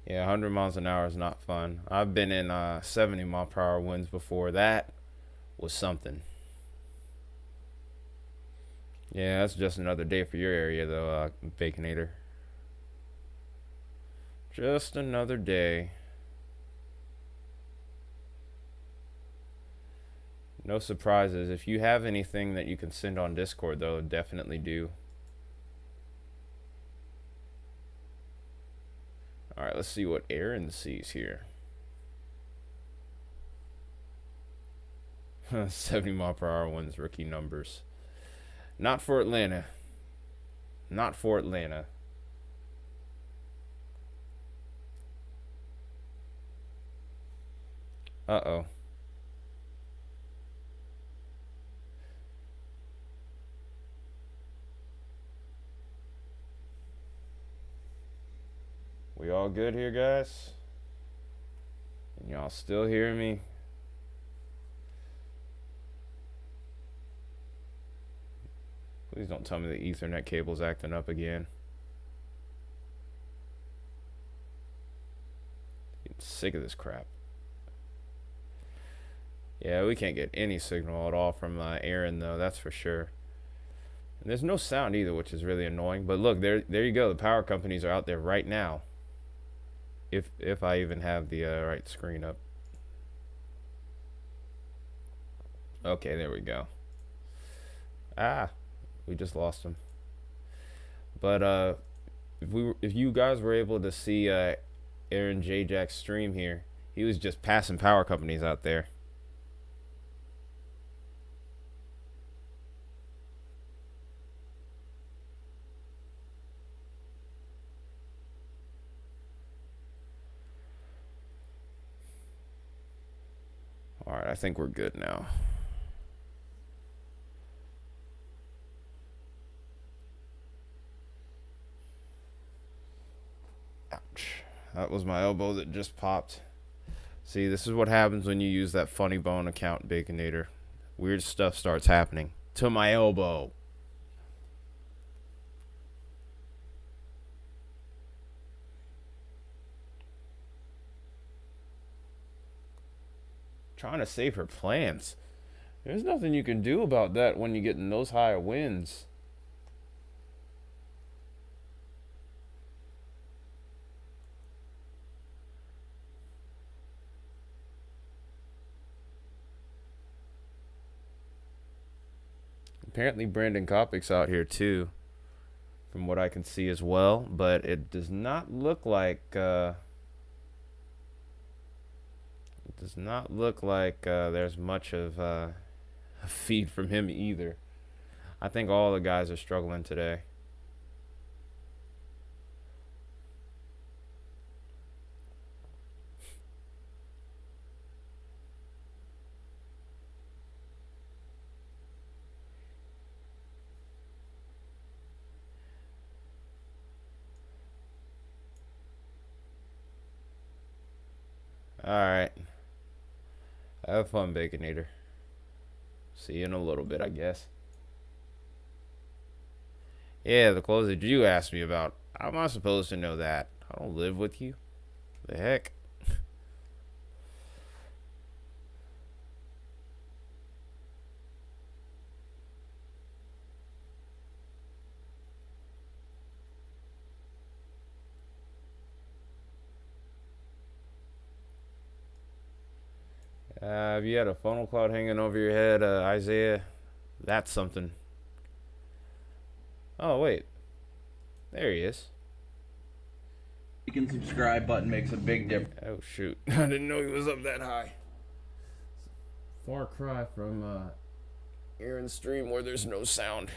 Yeah, 100 miles an hour is not fun. I've been in 70-mile-per-hour winds before. That was something. Yeah, that's just another day for your area, though, Baconator. Just another day. No surprises. If you have anything that you can send on Discord, though, definitely do. Alright, let's see what Aaron sees here. 70 mile per hour wins rookie numbers. Not for Atlanta. Not for Atlanta. Uh-oh. We all good here, guys? And y'all still hear me? Please don't tell me the Ethernet cable's acting up again. Getting sick of this crap. Yeah, we can't get any signal at all from Aaron, though, that's for sure. And there's no sound either, which is really annoying. But look, there you go. The power companies are out there right now. If I even have the right screen up. Okay, there we go. Ah, we just lost him. But if you guys were able to see Aaron J. Jack's stream here, he was just passing power companies out there. Alright, I think we're good now. Ouch. That was my elbow that just popped. See, this is what happens when you use that funny bone account, Baconator. Weird stuff starts happening. To my elbow. Trying to save her plans. There's nothing you can do about that when you get in those high winds. Apparently Brandon Kopic's out here too, from what I can see as well, but it does not look like there's much of a feed from him either. I think all the guys are struggling today. Alright. Have fun, Baconator. See you in a little bit, I guess. Yeah, the clothes that you asked me about. How am I supposed to know that? I don't live with you. The heck? Have you had a funnel cloud hanging over your head, Isaiah? That's something. Oh, wait. There he is. You can subscribe button makes a big difference. Oh, shoot. I didn't know he was up that high. Far cry from Aaron's stream where there's no sound.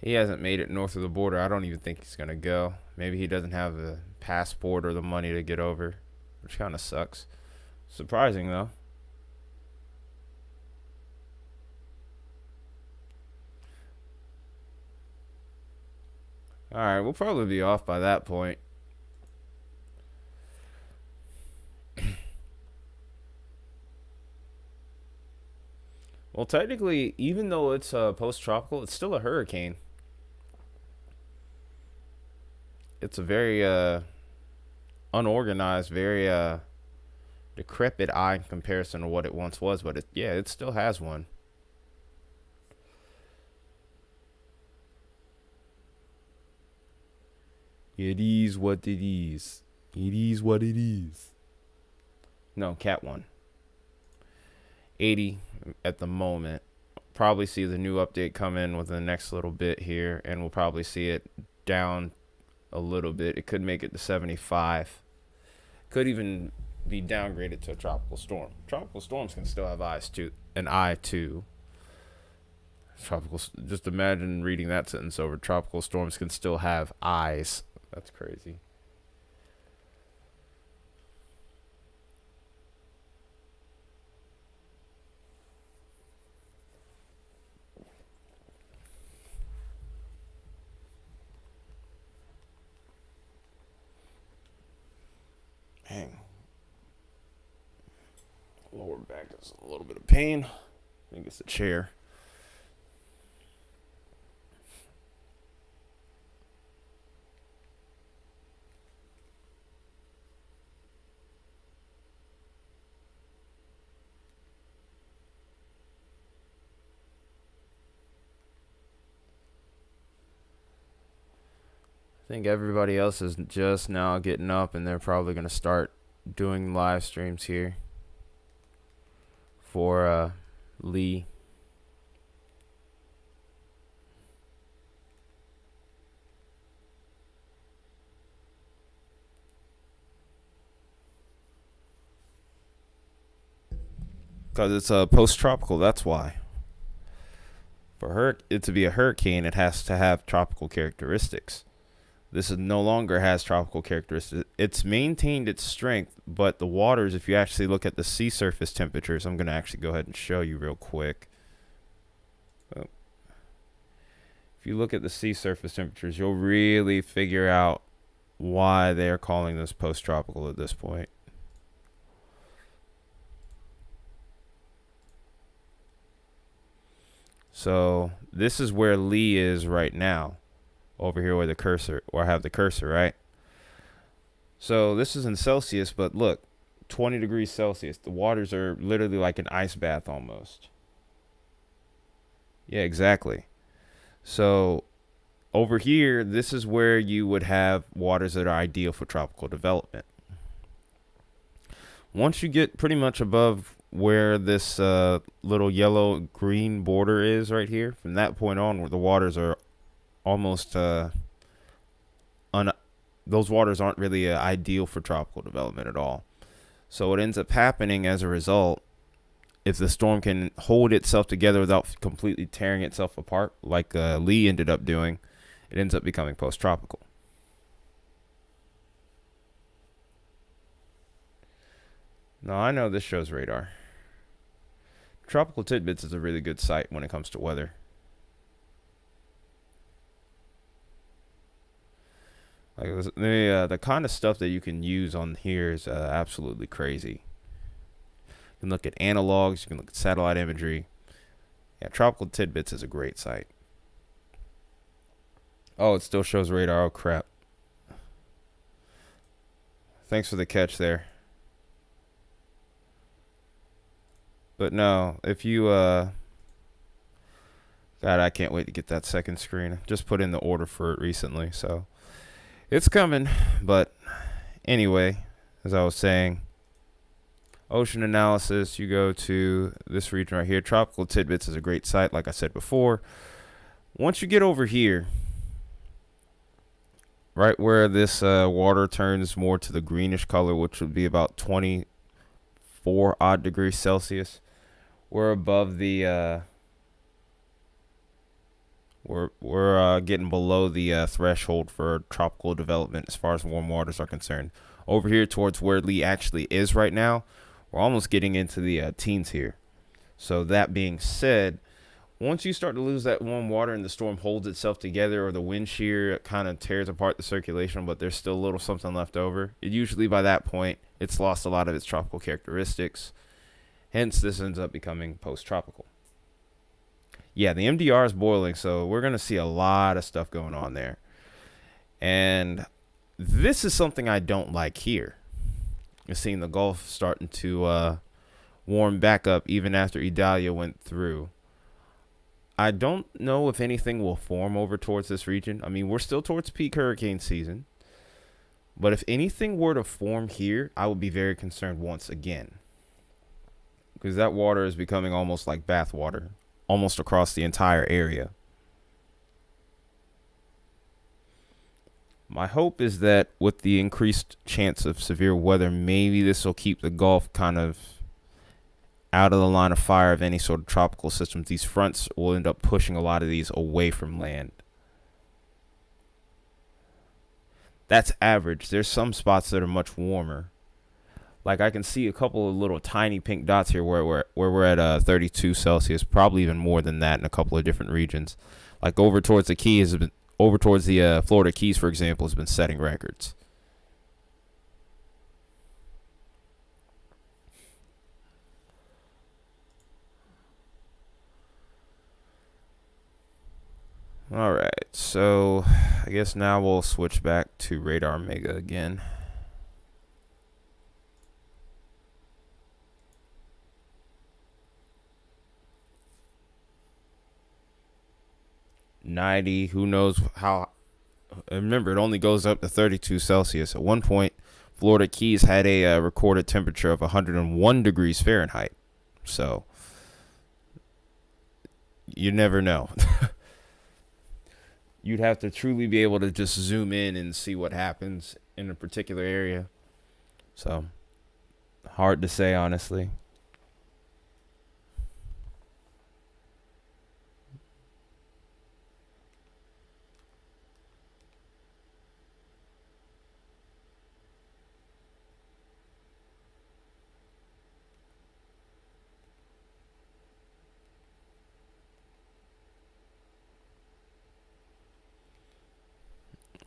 He hasn't made it north of the border. I don't even think he's going to go. Maybe he doesn't have the passport or the money to get over, which kind of sucks. Surprising, though. Alright, we'll probably be off by that point. Well, technically, even though it's post-tropical, it's still a hurricane. It's a very unorganized, very decrepit eye in comparison to what it once was, but it still has one. It is what it is. It is what it is. No, Cat 1. 80 at the moment. Probably see the new update come in within the next little bit here, and we'll probably see it down a little bit. It could make it to 75. Could even be downgraded to a tropical storm. Tropical storms can still have eyes too, an eye too. Just imagine reading that sentence over. Tropical storms can still have eyes. That's crazy. Hang. Lower back is a little bit of pain. I think it's the chair. I think everybody else is just now getting up, and they're probably going to start doing live streams here for Lee. Because it's post-tropical, that's why. For it to be a hurricane, it has to have tropical characteristics. This is no longer has tropical characteristics. It's maintained its strength, but the waters, if you actually look at the sea surface temperatures, I'm going to actually go ahead and show you real quick. Oh. If you look at the sea surface temperatures, you'll really figure out why they are calling this post-tropical at this point. So this is where Lee is right now. Over here where the cursor, or I have the cursor, right? So this is in Celsius, but look, 20 degrees Celsius. The waters are literally like an ice bath almost. Yeah, exactly. So over here, this is where you would have waters that are ideal for tropical development. Once you get pretty much above where this little yellow-green border is right here, from that point on, where the waters are almost those waters aren't really ideal for tropical development at all. So what ends up happening as a result, if the storm can hold itself together without completely tearing itself apart, like Lee ended up doing, it ends up becoming post-tropical. Now, I know this shows radar. Tropical Tidbits is a really good site when it comes to weather. Like the kind of stuff that you can use on here is absolutely crazy. You can look at analogs, you can look at satellite imagery. Yeah, Tropical Tidbits is a great site. Oh, it still shows radar. Oh, crap. Thanks for the catch there. But no, if you, God, I can't wait to get that second screen. Just put in the order for it recently, so it's coming. But anyway, as I was saying, ocean analysis, you go to this region right here. Tropical Tidbits is a great site, like I said before. Once you get over here, right where this water turns more to the greenish color, which would be about 24 odd degrees Celsius, we're above the we're getting below the threshold for tropical development as far as warm waters are concerned. Over here towards where Lee actually is right now, we're almost getting into the teens here. So that being said, once you start to lose that warm water and the storm holds itself together, or the wind shear kind of tears apart the circulation, but there's still a little something left over, usually by that point it's lost a lot of its tropical characteristics. Hence, this ends up becoming post-tropical. Yeah, the MDR is boiling, so we're going to see a lot of stuff going on there. And this is something I don't like here. You're seeing the Gulf starting to warm back up even after Idalia went through. I don't know if anything will form over towards this region. I mean, we're still towards peak hurricane season. But if anything were to form here, I would be very concerned once again. Because that water is becoming almost like bath water, almost across the entire area. My hope is that with the increased chance of severe weather, maybe this will keep the Gulf kind of out of the line of fire of any sort of tropical systems. These fronts will end up pushing a lot of these away from land. That's average. There's some spots that are much warmer. Like I can see a couple of little tiny pink dots here where we're at 32 Celsius, probably even more than that in a couple of different regions. Like over towards the Keys, over towards the Florida Keys, for example, has been setting records. All right, so I guess now we'll switch back to Radar Mega again. $90. Who knows how? Remember, it only goes up to 32 Celsius. At one point, Florida Keys had a recorded temperature of 101 degrees Fahrenheit. So you never know. You'd have to truly be able to just zoom in and see what happens in a particular area. So hard to say, honestly.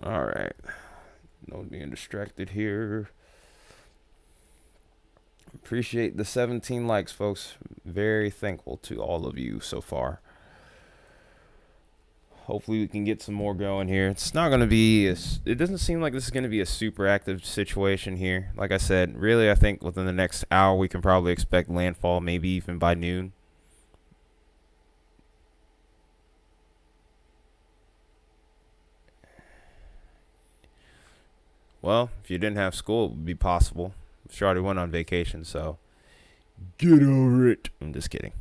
All right. No being distracted here. Appreciate the 17 likes, folks. Very thankful to all of you so far. Hopefully we can get some more going here. It's not going to be, it doesn't seem like this is going to be a super active situation here. Like I said, really, I think within the next hour, we can probably expect landfall, maybe even by noon. Well, if you didn't have school, it would be possible. She already went on vacation, so get over it. I'm just kidding.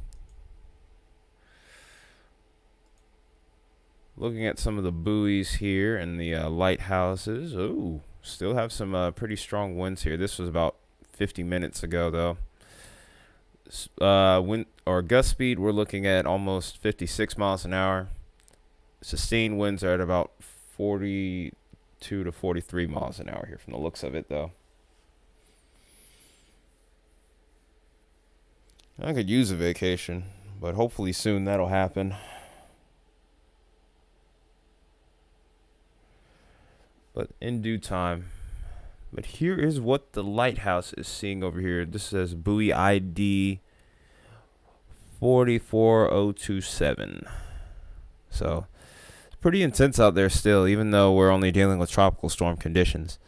Looking at some of the buoys here and the lighthouses. Ooh, still have some pretty strong winds here. This was about 50 minutes ago, though. Wind or gust speed, we're looking at almost 56 miles an hour. Sustained winds are at about 42 to 43 miles an hour here from the looks of it, though. I could use a vacation, but hopefully soon that'll happen. But in due time. But here is what the lighthouse is seeing over here. This says buoy ID 44027. So it's pretty intense out there still, even though we're only dealing with tropical storm conditions.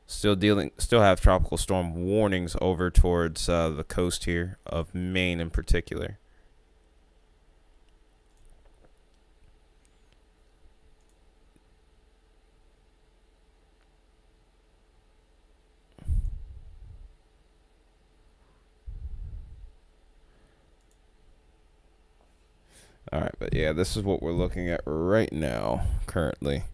Still have tropical storm warnings over towards the coast here of Maine in particular. All right, but yeah, this is what we're looking at right now, currently.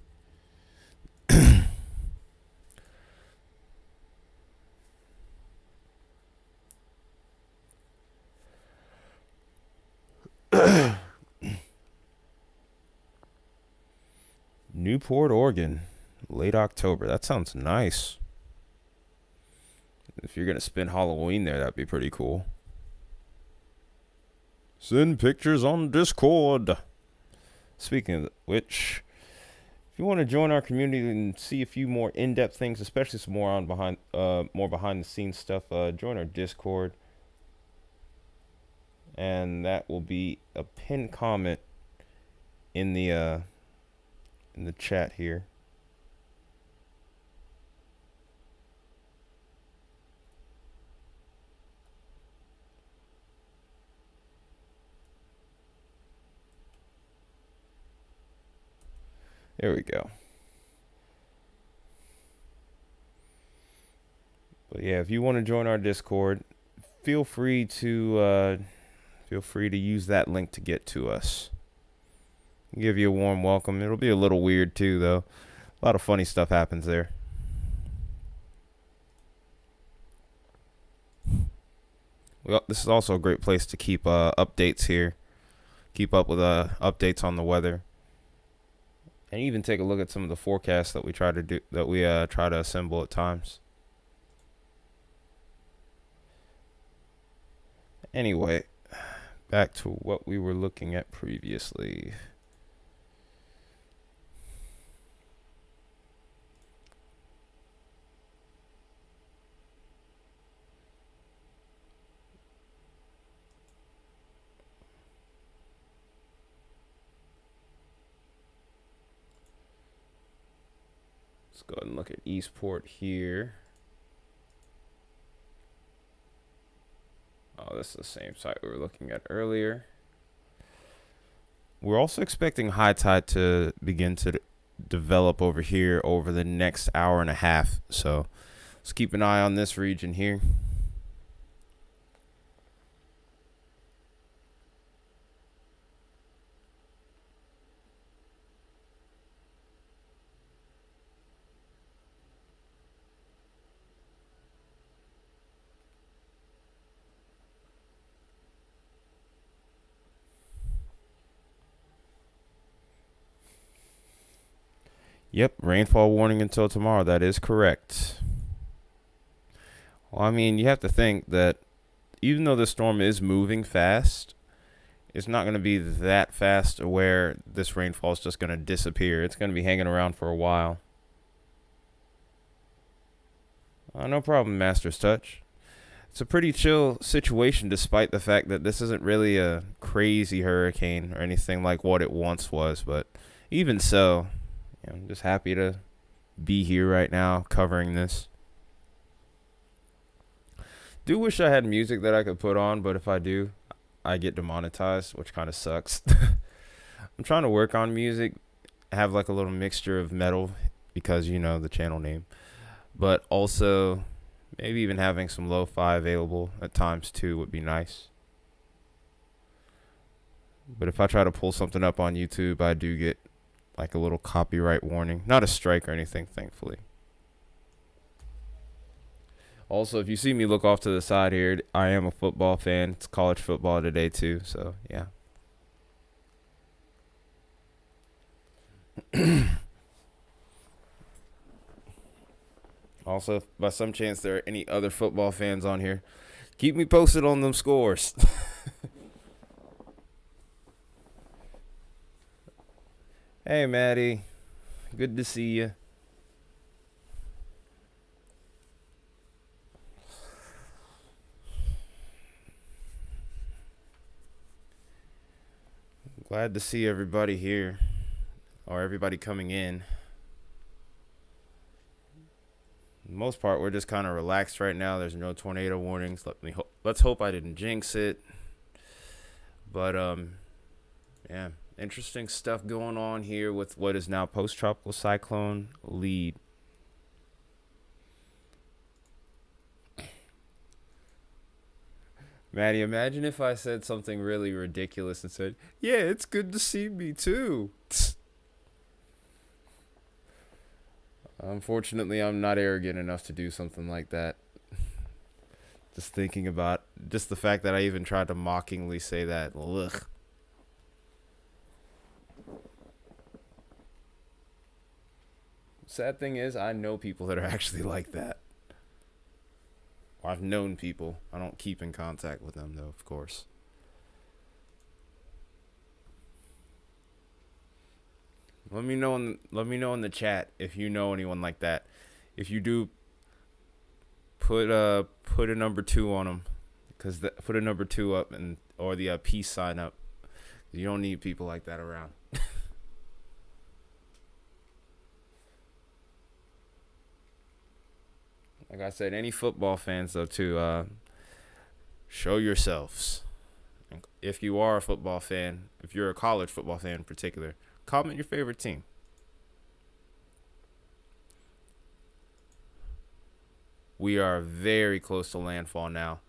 Newport, Oregon, late October. That sounds nice. If you're going to spend Halloween there, that'd be pretty cool. Send pictures on Discord. Speaking of which, if you want to join our community and see a few more in-depth things, especially some more behind the scenes stuff, join our Discord. And that will be a pinned comment in the chat here. There we go. Yeah, if you want to join our Discord, feel free to use that link to get to us. Give you a warm welcome. It'll be a little weird too, though. A lot of funny stuff happens there. Well, this is also a great place to keep updates here. Keep up with updates on the weather, and even take a look at some of the forecasts that we try to assemble at times. Anyway, back to what we were looking at previously. Let's go ahead and look at Eastport here. Oh, this is the same site we were looking at earlier. We're also expecting high tide to begin to develop over here over the next hour and a half. So let's keep an eye on this region here. Yep, rainfall warning until tomorrow. That is correct. Well, I mean, you have to think that even though the storm is moving fast, it's not going to be that fast where this rainfall is just going to disappear. It's going to be hanging around for a while. No problem, Master's Touch. It's a pretty chill situation despite the fact that this isn't really a crazy hurricane or anything like what it once was. But even so, I'm just happy to be here right now covering this. Do wish I had music that I could put on, but if I do, I get demonetized, which kind of sucks. I'm trying to work on music, have like a little mixture of metal because, you know, the channel name, but also maybe even having some lo-fi available at times too would be nice. But if I try to pull something up on YouTube, I do get like a little copyright warning. Not a strike or anything, thankfully. Also, if you see me look off to the side here, I am a football fan. It's college football today too, so yeah. Also, if by some chance there are any other football fans on here, keep me posted on them scores. Hey, Maddie. Good to see you. Glad to see everybody here, or everybody coming in. For the most part, we're just kind of relaxed right now. There's no tornado warnings. Let's hope I didn't jinx it. But yeah, interesting stuff going on here with what is now post-tropical cyclone lead. Maddie, imagine if I said something really ridiculous and said, "Yeah, it's good to see me too." Unfortunately, I'm not arrogant enough to do something like that. Just thinking about just the fact that I even tried to mockingly say that. Ugh. Sad thing is, I know people that are actually like that. I've known people. I don't keep in contact with them, though, of course. Let me know in the chat if you know anyone like that. If you do, put a number 2 on them, put a number 2 up or the peace sign up. You don't need people like that around. Like I said, any football fans though too, show yourselves. If you are a football fan, if you're a college football fan in particular, comment your favorite team. We are very close to landfall now.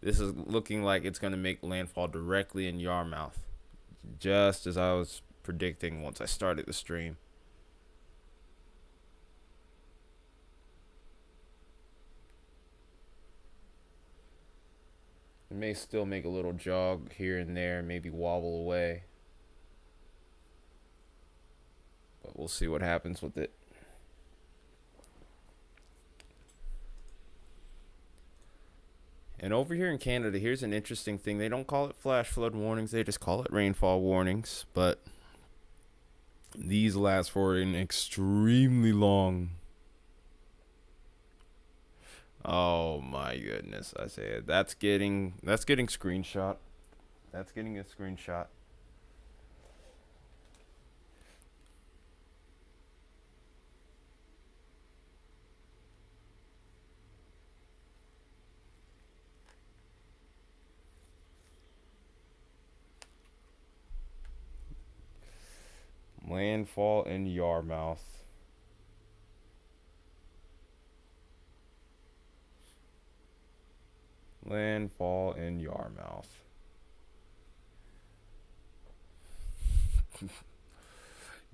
This is looking like it's going to make landfall directly in Yarmouth, just as I was predicting once I started the stream. It may still make a little jog here and there, maybe wobble away, but we'll see what happens with it. And over here in Canada, here's an interesting thing. They don't call it flash flood warnings, they just call it rainfall warnings. But these last for an extremely long. Oh my goodness, I say it. That's getting screenshot. That's getting a screenshot. Landfall in Yarmouth. Landfall in Yarmouth.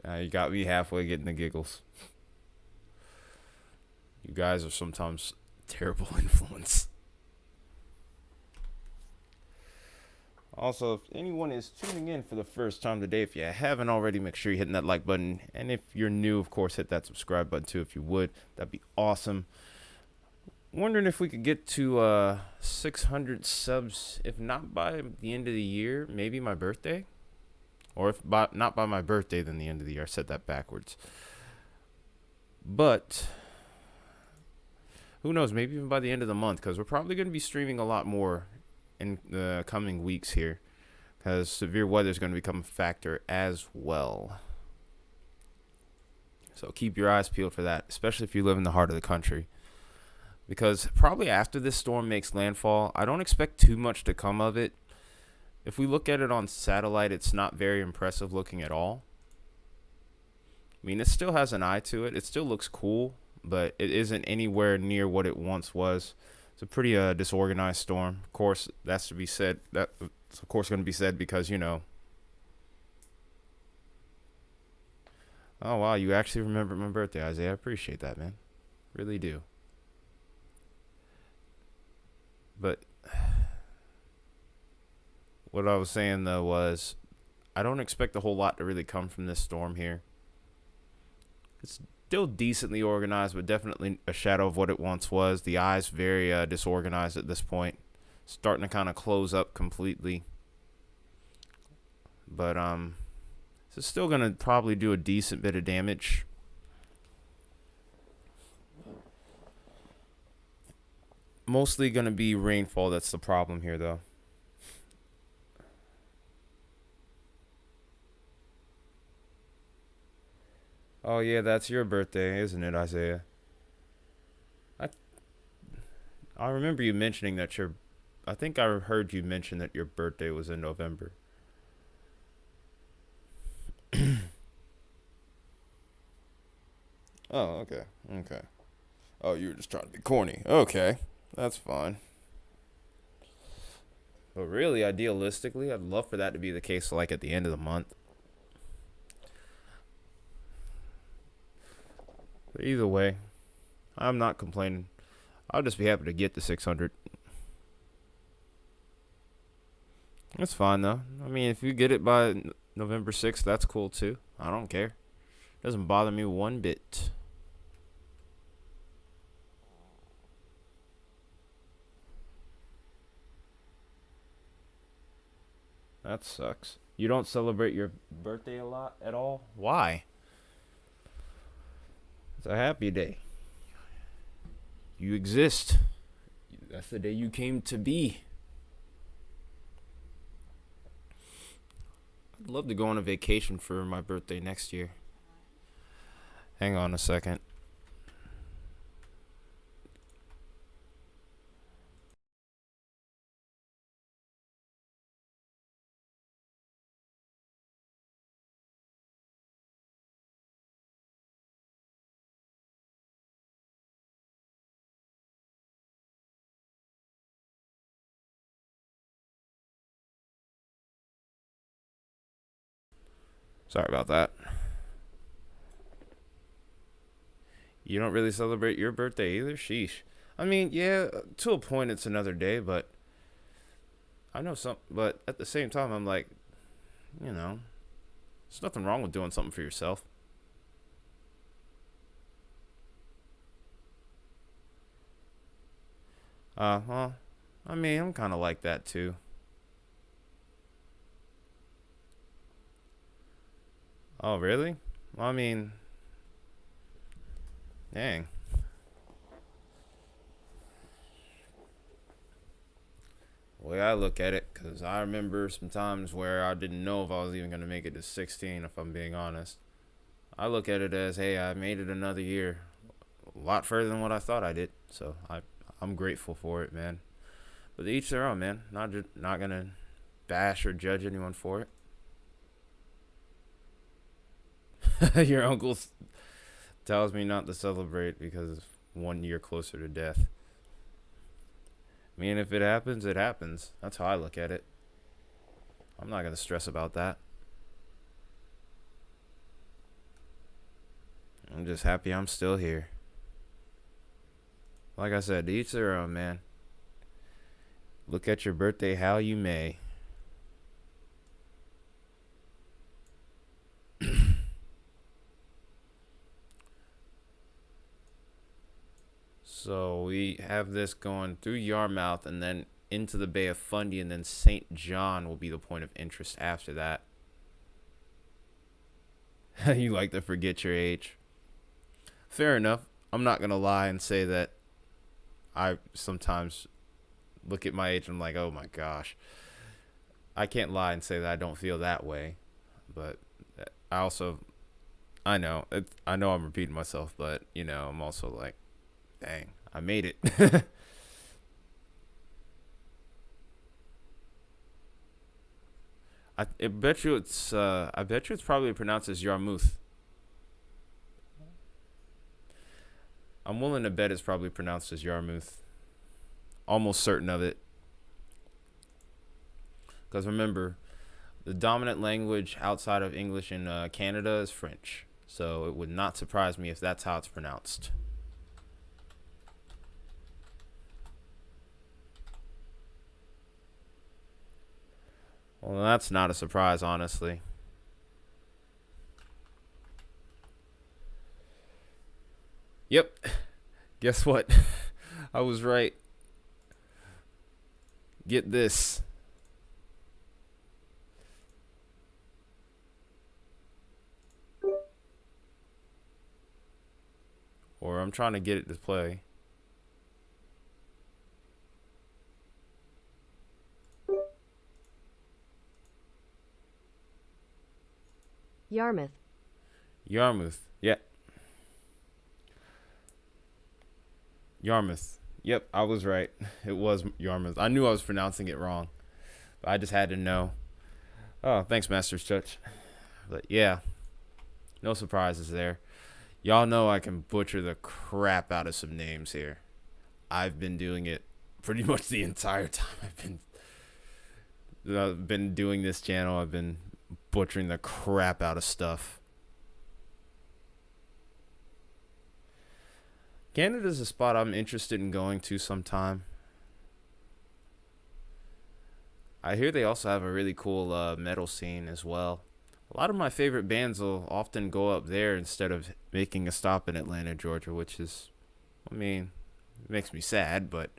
You got me halfway getting the giggles. You guys are sometimes terrible influence. Also, if anyone is tuning in for the first time today, if you haven't already, make sure you're hitting that like button. And if you're new, of course, hit that subscribe button too if you would. That'd be awesome. Wondering if we could get to 600 subs, if not by the end of the year, maybe my birthday. Or if not by my birthday, then the end of the year. I said that backwards. But who knows, maybe even by the end of the month, because we're probably going to be streaming a lot more in the coming weeks here, because severe weather is going to become a factor as well. So keep your eyes peeled for that, especially if you live in the heart of the country, because probably after this storm makes landfall, I don't expect too much to come of it. If we look at it on satellite, it's not very impressive looking at all. I mean, it still has an eye to it. It still looks cool, but it isn't anywhere near what it once was. It's a pretty disorganized storm. Of course, that's to be said. That's of course going to be said because, you know. Oh, wow, you actually remembered my birthday, Isaiah. I appreciate that, man. Really do. But what I was saying, though, was I don't expect a whole lot to really come from this storm here. It's still decently organized, but definitely a shadow of what it once was. The eye's very disorganized at this point. Starting to kind of close up completely. But it's still going to probably do a decent bit of damage. Mostly going to be rainfall that's the problem here, though. Oh, yeah, that's your birthday, isn't it, Isaiah? I remember you mentioning that I think I heard you mention that your birthday was in November. Oh, okay. Okay. Oh, you were just trying to be corny. Okay. That's fine. But really, idealistically, I'd love for that to be the case, like at the end of the month. But either way, I'm not complaining. I'll just be happy to get the 600. That's fine, though. I mean, if you get it by November 6th, that's cool, too. I don't care. Doesn't bother me one bit. That sucks. You don't celebrate your birthday a lot at all? Why? It's a happy day. You exist. That's the day you came to be. I'd love to go on a vacation for my birthday next year. Hang on a second. Sorry about that. You don't really celebrate your birthday either? Sheesh. I mean, yeah, to a point it's another day, but I know some, but at the same time, I'm like, you know, there's nothing wrong with doing something for yourself. Well, I mean, I'm kind of like that too. Oh, really? Well, I mean, dang. The way I look at it, because I remember some times where I didn't know if I was even going to make it to 16, if I'm being honest. I look at it as, hey, I made it another year. A lot further than what I thought I did. So I'm grateful for it, man. But each their own, man. Not going to bash or judge anyone for it. Your uncle tells me not to celebrate because 1 year closer to death. I mean, if it happens, it happens. That's how I look at it. I'm not going to stress about that. I'm just happy I'm still here. Like I said, to each their own, man. Look at your birthday how you may. So we have this going through Yarmouth and then into the Bay of Fundy, and then St. John will be the point of interest after that. You like to forget your age. Fair enough. I'm not going to lie and say that I sometimes look at my age and I'm like, oh my gosh. I can't lie and say that I don't feel that way. But I also, I know I'm repeating myself, but, I'm also like, dang, I made it. I bet you it's probably pronounced as Yarmouth. I'm willing to bet it's probably pronounced as Yarmouth. Almost certain of it. Because remember, the dominant language outside of English in Canada is French. So it would not surprise me if that's how it's pronounced. Well, that's not a surprise, honestly. Yep. Guess what? I was right. Get this. Or I'm trying to get it to play. Yarmouth. Yarmouth. Yeah. Yarmouth. Yep, I was right. It was Yarmouth. I knew I was pronouncing it wrong. But I just had to know. Oh, thanks, Master's Touch. But yeah, no surprises there. Y'all know I can butcher the crap out of some names here. I've been doing it pretty much the entire time I've been doing this channel. I've been butchering the crap out of stuff. Canada's a spot I'm interested in going to sometime. I hear they also have a really cool metal scene as well. A lot of my favorite bands will often go up there instead of making a stop in Atlanta, Georgia, which is, I mean, it makes me sad, but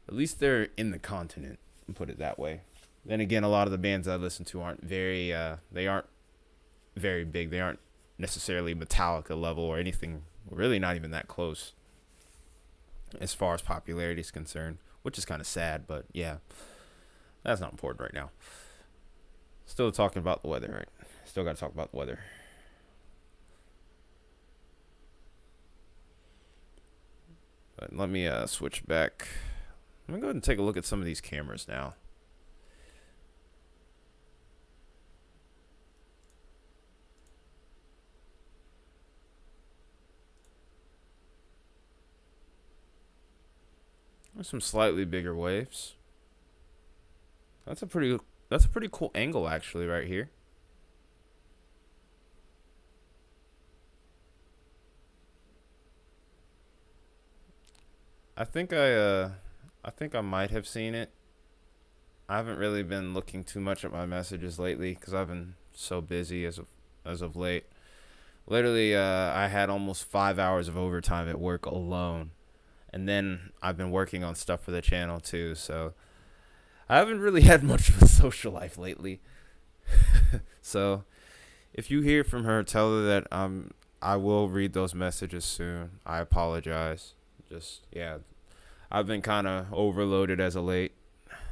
at least they're in the continent, put it that way. Then again, a lot of the bands I listen to they aren't very big. They aren't necessarily Metallica level or anything, really not even that close as far as popularity is concerned, which is kind of sad, but yeah, that's not important right now. Still talking about the weather, right? Still got to talk about the weather. But let me switch back. I'm going to go ahead and take a look at some of these cameras now. There's some slightly bigger waves. That's a pretty cool angle actually right here. I think I think I might have seen it. I haven't really been looking too much at my messages lately because I've been so busy as of late. Literally, I had almost 5 hours of overtime at work alone, and then I've been working on stuff for the channel too. So I haven't really had much of a social life lately. So if you hear from her, tell her that I will read those messages soon. I apologize. Just yeah, I've been kind of overloaded as of late.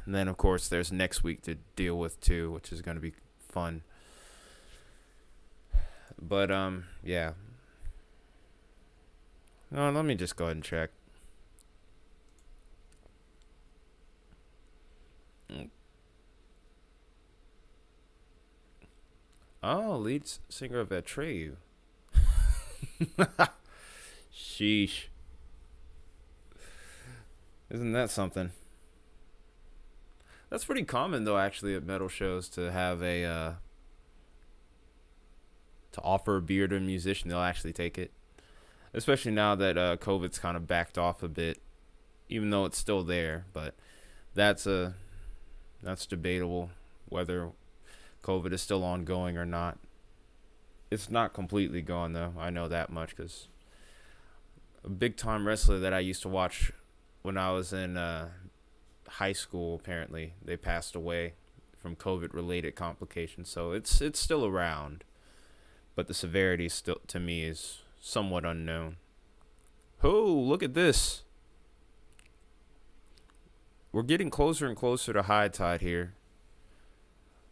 And then of course there's next week to deal with too, which is going to be fun. But yeah. No, let me just go ahead and check. Oh, singer of Atreyu. Sheesh. Isn't that something? That's pretty common though, actually, at metal shows to have a to offer a beer to a musician. They'll actually take it, especially now that COVID's kind of backed off a bit, even though it's still there. But that's a that's debatable whether COVID is still ongoing or not. It's not completely gone though. I know that much because a big time wrestler that I used to watch when I was in high school, apparently they passed away from COVID related complications. So it's still around, but the severity still to me is somewhat unknown. Oh, look at this. We're getting closer and closer to high tide here.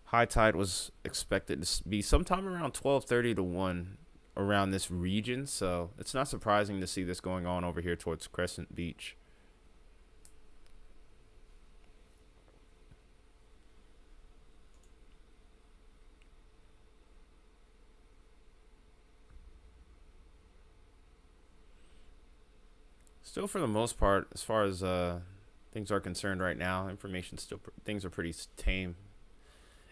High tide was expected to be sometime around 12:30 to 1 around this region, so it's not surprising to see this going on over here towards Crescent Beach. Still, for the most part, as far as things are concerned right now, information still things are pretty tame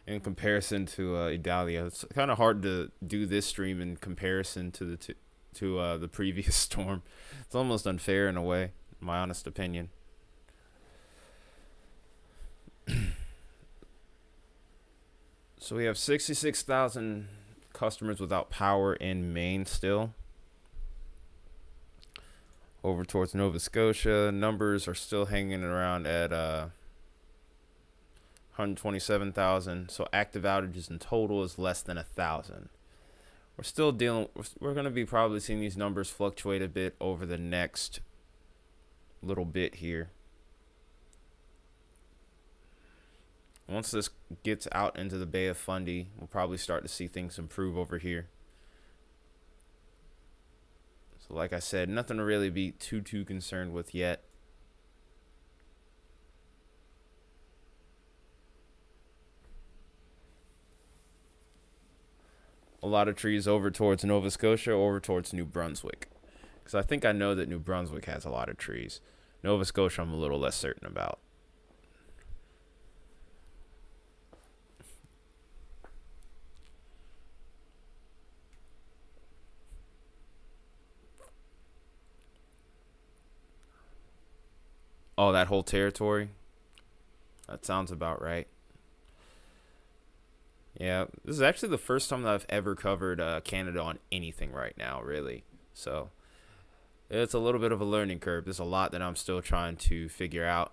in comparison to Idalia. It's kind of hard to do this stream in comparison to the previous storm. It's almost unfair in a way, in my honest opinion. So we have 66,000 customers without power in Maine still. Over towards Nova Scotia, numbers are still hanging around at 127,000. So active outages in total is less than 1,000. We're still dealing. We're going to be probably seeing these numbers fluctuate a bit over the next little bit here. Once this gets out into the Bay of Fundy, we'll probably start to see things improve over here. So like I said, nothing to really be too concerned with yet. A lot of trees over towards Nova Scotia, over towards New Brunswick. Because I think I know that New Brunswick has a lot of trees. Nova Scotia I'm a little less certain about. Oh, that whole territory? That sounds about right. Yeah, this is actually the first time that I've ever covered Canada on anything right now, really. So it's a little bit of a learning curve. There's a lot that I'm still trying to figure out.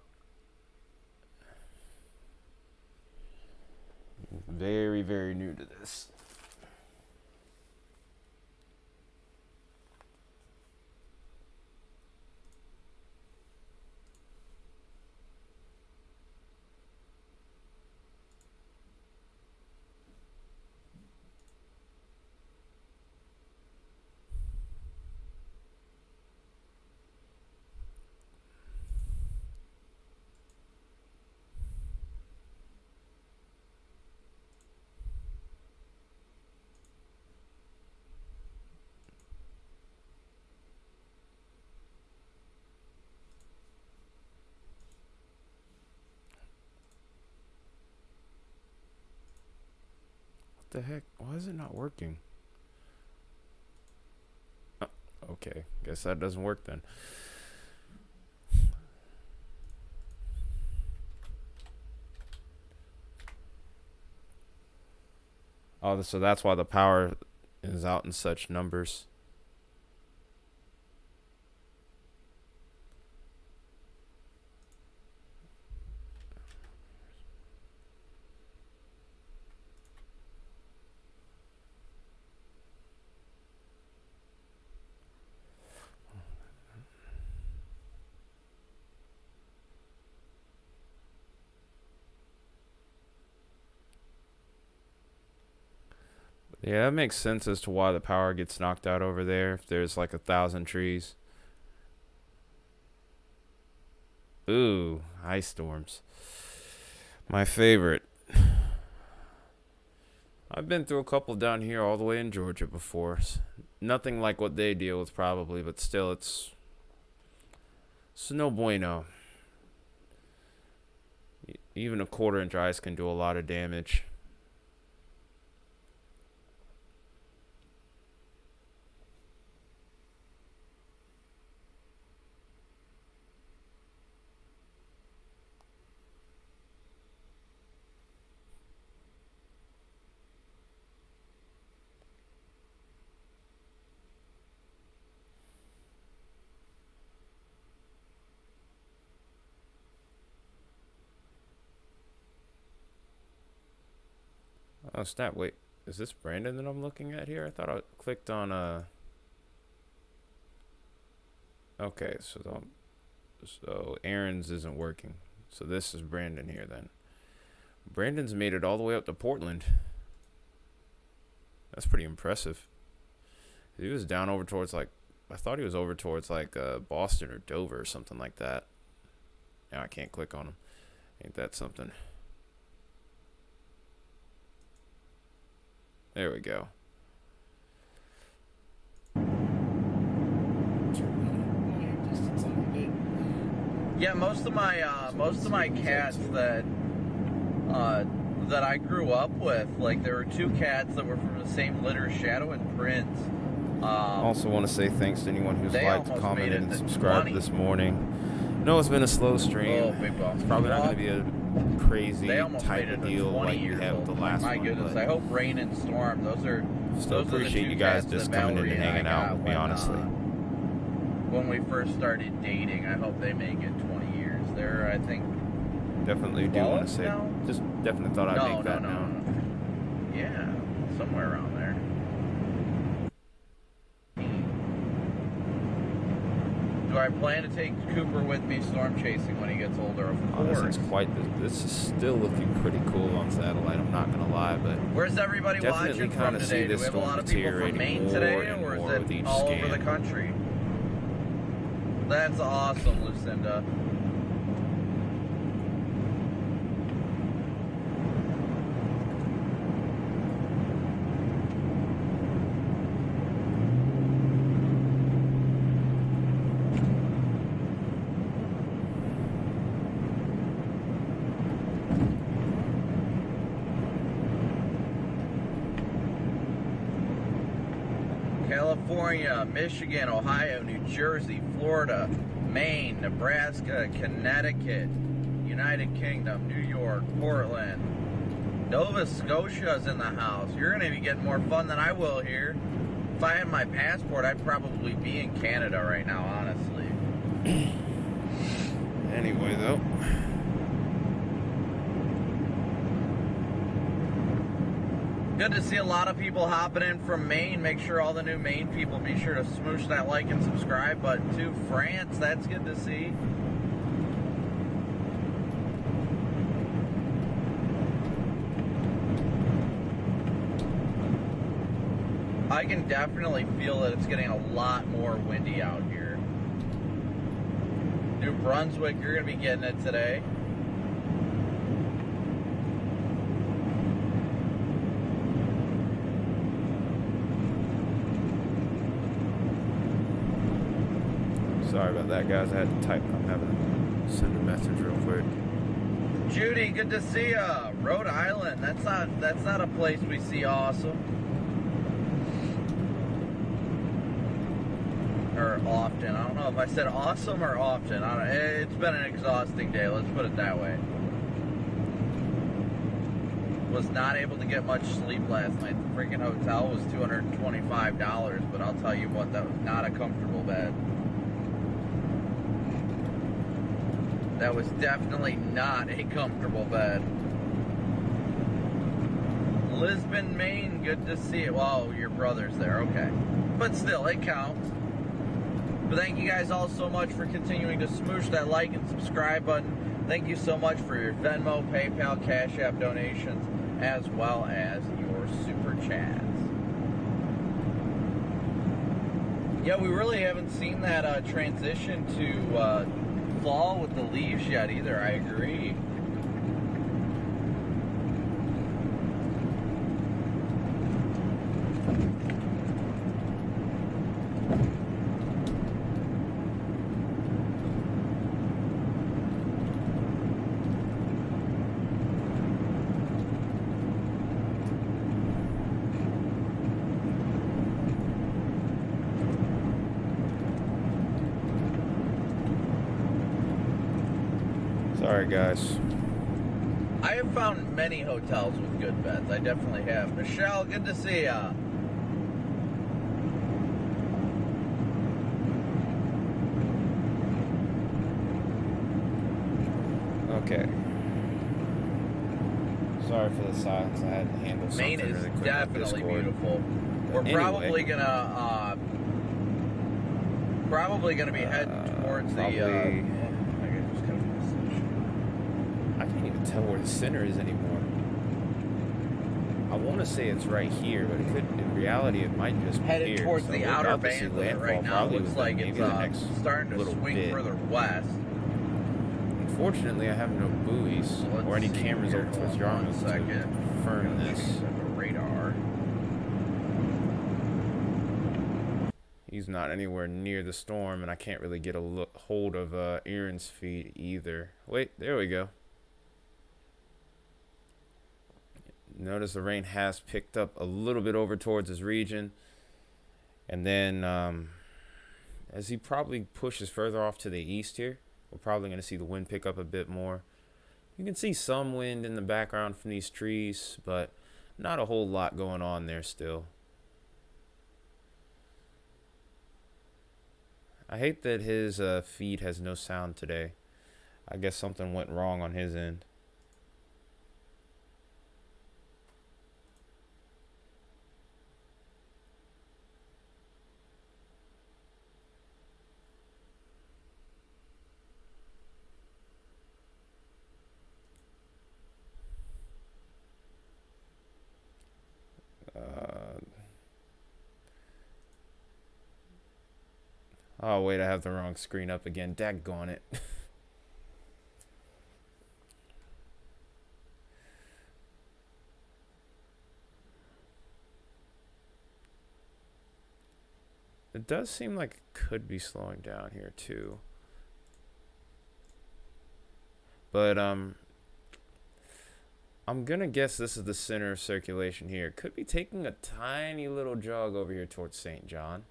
Very, very new to this. What the heck? Why is it not working? Okay, guess that doesn't work then. Oh, so that's why the power is out in such numbers. Yeah, that makes sense as to why the power gets knocked out over there if there's like 1,000 trees. Ooh, ice storms. My favorite. I've been through a couple down here all the way in Georgia before. Nothing like what they deal with probably, but still it's no bueno. Even a quarter-inch ice can do a lot of damage. Oh snap! Wait, is this Brandon that I'm looking at here? I thought I clicked on Okay, so Aaron's isn't working. So this is Brandon here then. Brandon's made it all the way up to Portland. That's pretty impressive. He was down over towards like, I thought he was over towards like Boston or Dover or something like that. Now I can't click on him. Ain't that something? There we go. Yeah, most of my cats that I grew up with, like there were two cats that were from the same litter, Shadow and Prince. Also want to say thanks to anyone who's liked, commented, and subscribed 20. this morning. No, it's been a slow stream. Oh, big ball. It's probably not going to be a crazy They almost type made it of to deal 20 like we years had old. with the last My one. goodness, but I hope Rain and Storm. still Those are the appreciate two you guys cats just that coming in Valerie and hanging I out got with me, honestly. When we first started dating, I hope they make it 20 years. They're, I think, Definitely do want to say, now? just definitely thought I'd make that now. Yeah, somewhere around there. Do I plan to take Cooper with me storm chasing when he gets older? Of Oh, course. this is still looking pretty cool on satellite, I'm not going to lie, but Where's everybody definitely watching from kinda see today? Do this we have a lot storm of people from deteriorating Maine more today, and or more is with it each all over the scan. country? That's awesome, Lucinda. California, Michigan, Ohio, New Jersey, Florida, Maine, Nebraska, Connecticut, United Kingdom, New York, Portland, Nova Scotia's in the house. You're going to be getting more fun than I will here. If I had my passport, I'd probably be in Canada right now, honestly. Anyway, though. Good to see a lot of people hopping in from Maine. Make sure all the new Maine people be sure to smoosh that like and subscribe button too. France, that's good to see. I can definitely feel that it's getting a lot more windy out here. New Brunswick, you're going to be getting it today. Sorry about that, guys. I had to type. I'm having to send a message real quick. Judy, good to see ya. Rhode Island, that's not a place we see awesome. Or often. I don't know if I said awesome or often. It's been an exhausting day, let's put it that way. Was not able to get much sleep last night. The freaking hotel was $225, but I'll tell you what, that was not a comfortable bed. That was definitely not a comfortable bed. Lisbon, Maine, good to see it. Well, your brother's there, okay. But still, it counts. But thank you guys all so much for continuing to smoosh that like and subscribe button. Thank you so much for your Venmo, PayPal, Cash App donations, as well as your Super Chats. Yeah, we really haven't seen that transition to fall with the leaves yet either, I agree. Sorry, guys. I have found many hotels with good beds. I definitely have. Michelle, good to see ya. Okay. Sorry for the silence. I had to handle something Maine is really quick. definitely beautiful. We're Anyway. probably gonna be heading towards probably, the. I can't even tell where the center is anymore. I want to say it's right here, but it could. In reality, it might just be headed here. towards So the we're outer about to see band of it Landfall right now. probably Looks within like maybe it's the next starting to little swing bit. further west. Unfortunately, I have no buoys Let's or any see cameras here. over towards Hold on Yarmouth a to second. confirm Gonna this. check the radar. He's not anywhere near the storm, and I can't really get a hold of Aaron's feed either. Wait, there we go. Notice the rain has picked up a little bit over towards his region. And then as he probably pushes further off to the east here, we're probably going to see the wind pick up a bit more. You can see some wind in the background from these trees, but not a whole lot going on there still. I hate that his feed has no sound today. I guess something went wrong on his end. Oh, wait, I have the wrong screen up again. Daggone it. It does seem like it could be slowing down here, too. But, I'm gonna guess this is the center of circulation here. It could be taking a tiny little jog over here towards St. John.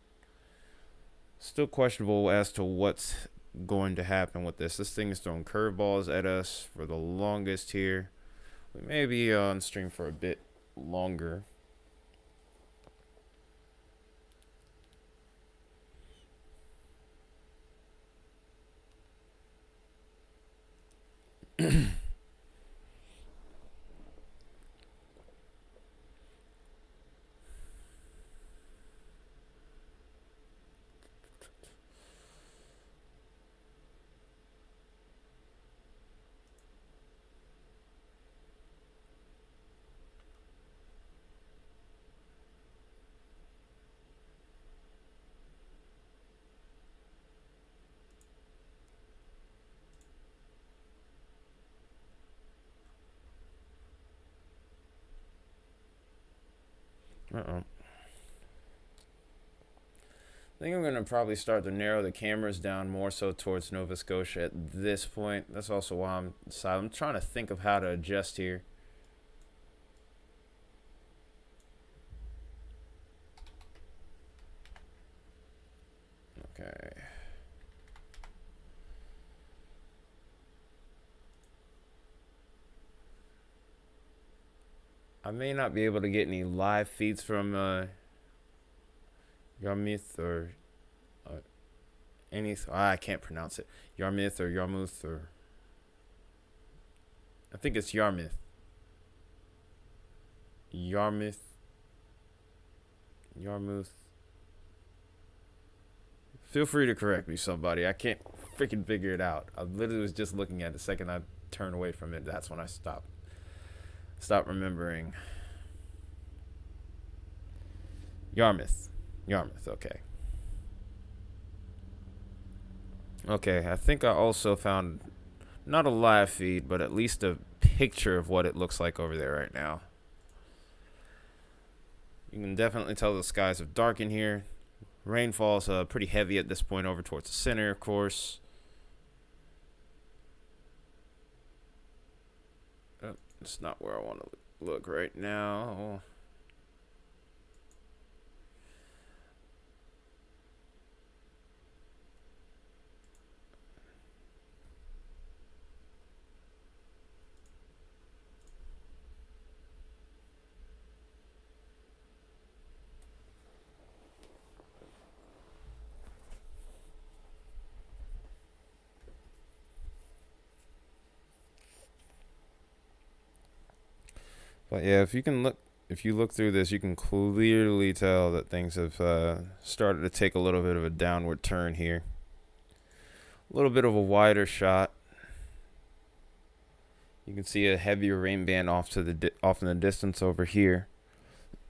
Still questionable as to what's going to happen with this. This thing is throwing curveballs at us for the longest here. We may be on stream for a bit longer. I think I'm going to probably start to narrow the cameras down more so towards Nova Scotia at this point. That's also why I'm trying to think of how to adjust here. Okay. I may not be able to get any live feeds from Yarmouth or any. I can't pronounce it. Yarmouth or Yarmouth or I think it's Yarmouth. Yarmouth. Yarmouth. Feel free to correct me, somebody. I can't freaking figure it out. I literally was just looking at it. The second I turned away from it, that's when I stopped remembering. Yarmouth. Yarmouth, okay. Okay, I think I also found not a live feed, but at least a picture of what it looks like over there right now. You can definitely tell the skies have darkened here. Rainfall's pretty heavy at this point over towards the center, of course. Oh, it's not where I want to look right now. But yeah, if you look through this, you can clearly tell that things have started to take a little bit of a downward turn here. A little bit of a wider shot. You can see a heavier rain band off in the distance over here.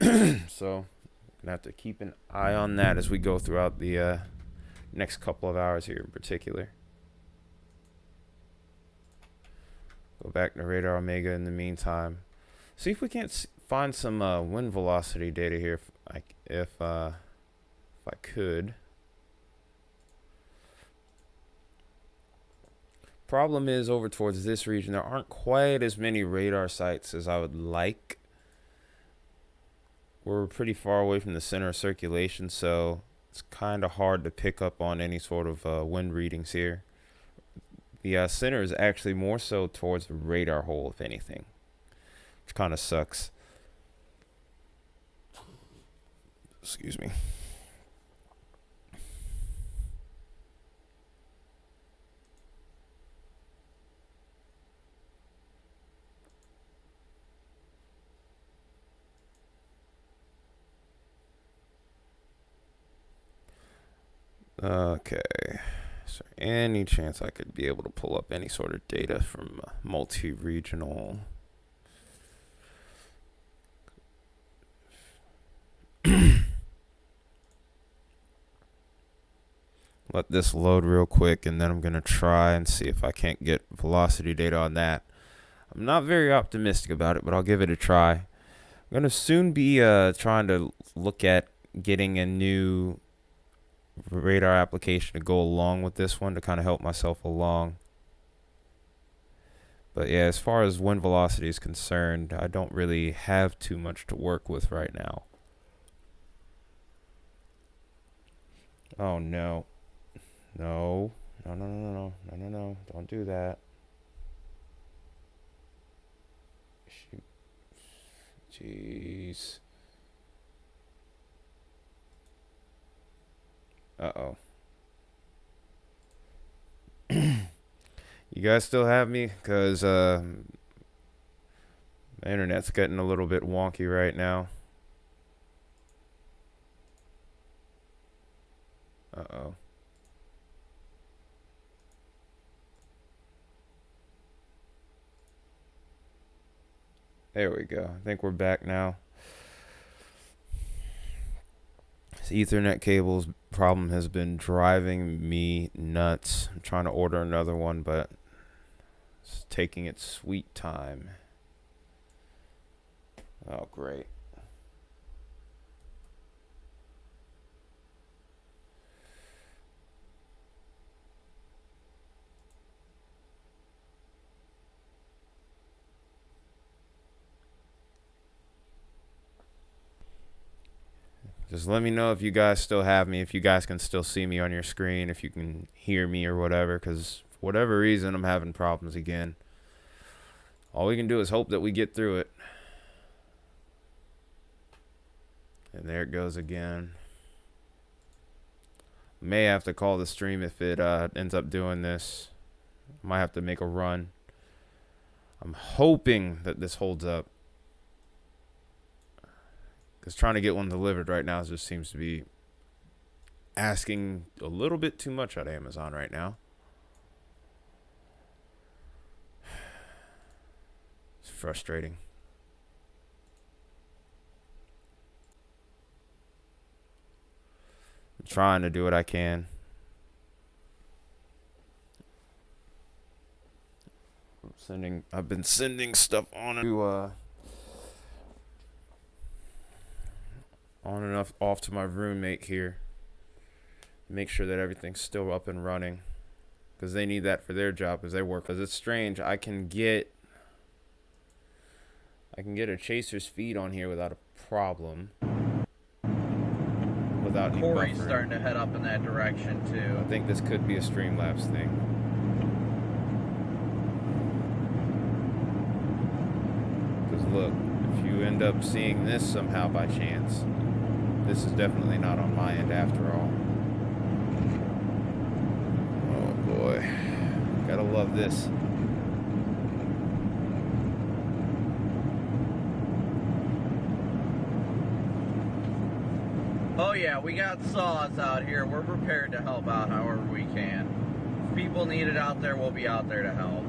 So, gonna have to keep an eye on that as we go throughout the next couple of hours here in particular. Go back to radar Omega in the meantime. See if we can't find some wind velocity data here. If I could. Problem is over towards this region, there aren't quite as many radar sites as I would like. We're pretty far away from the center of circulation, so it's kind of hard to pick up on any sort of wind readings here. The center is actually more so towards the radar hole, if anything, which kind of sucks. Excuse me. Okay. Is there any chance I could be able to pull up any sort of data from multi-regional? Let this load real quick, and then I'm going to try and see if I can't get velocity data on that. I'm not very optimistic about it, but I'll give it a try. I'm going to soon be trying to look at getting a new radar application to go along with this one to kind of help myself along. But yeah, as far as wind velocity is concerned, I don't really have too much to work with right now. Oh no. No. No, no, no, no, no, no, no, no. Don't do that. Shoot. Jeez. Uh-oh. You guys still have me? Because my internet's getting a little bit wonky right now. Uh-oh. There we go. I think we're back now. This Ethernet cable's problem has been driving me nuts. I'm trying to order another one, but it's taking its sweet time. Oh, great. Just let me know if you guys still have me, if you guys can still see me on your screen, if you can hear me or whatever, because for whatever reason, I'm having problems again. All we can do is hope that we get through it. And there it goes again. May have to call the stream if it ends up doing this. Might have to make a run. I'm hoping that this holds up. Because trying to get one delivered right now just seems to be asking a little bit too much out of Amazon right now. It's frustrating. I'm trying to do what I can. I've been sending stuff on and off to my roommate here. Make sure that everything's still up and running, because they need that for their job, because they work. Because it's strange, I can get a chaser's feed on here without a problem. Without any Corey's buffering. starting to head up in that direction too. I think this could be a Streamlabs thing. Because look, if you end up seeing this somehow by chance, this is definitely not on my end after all. Oh boy. Gotta love this. Oh yeah, we got saws out here. We're prepared to help out however we can. If people need it out there, we'll be out there to help.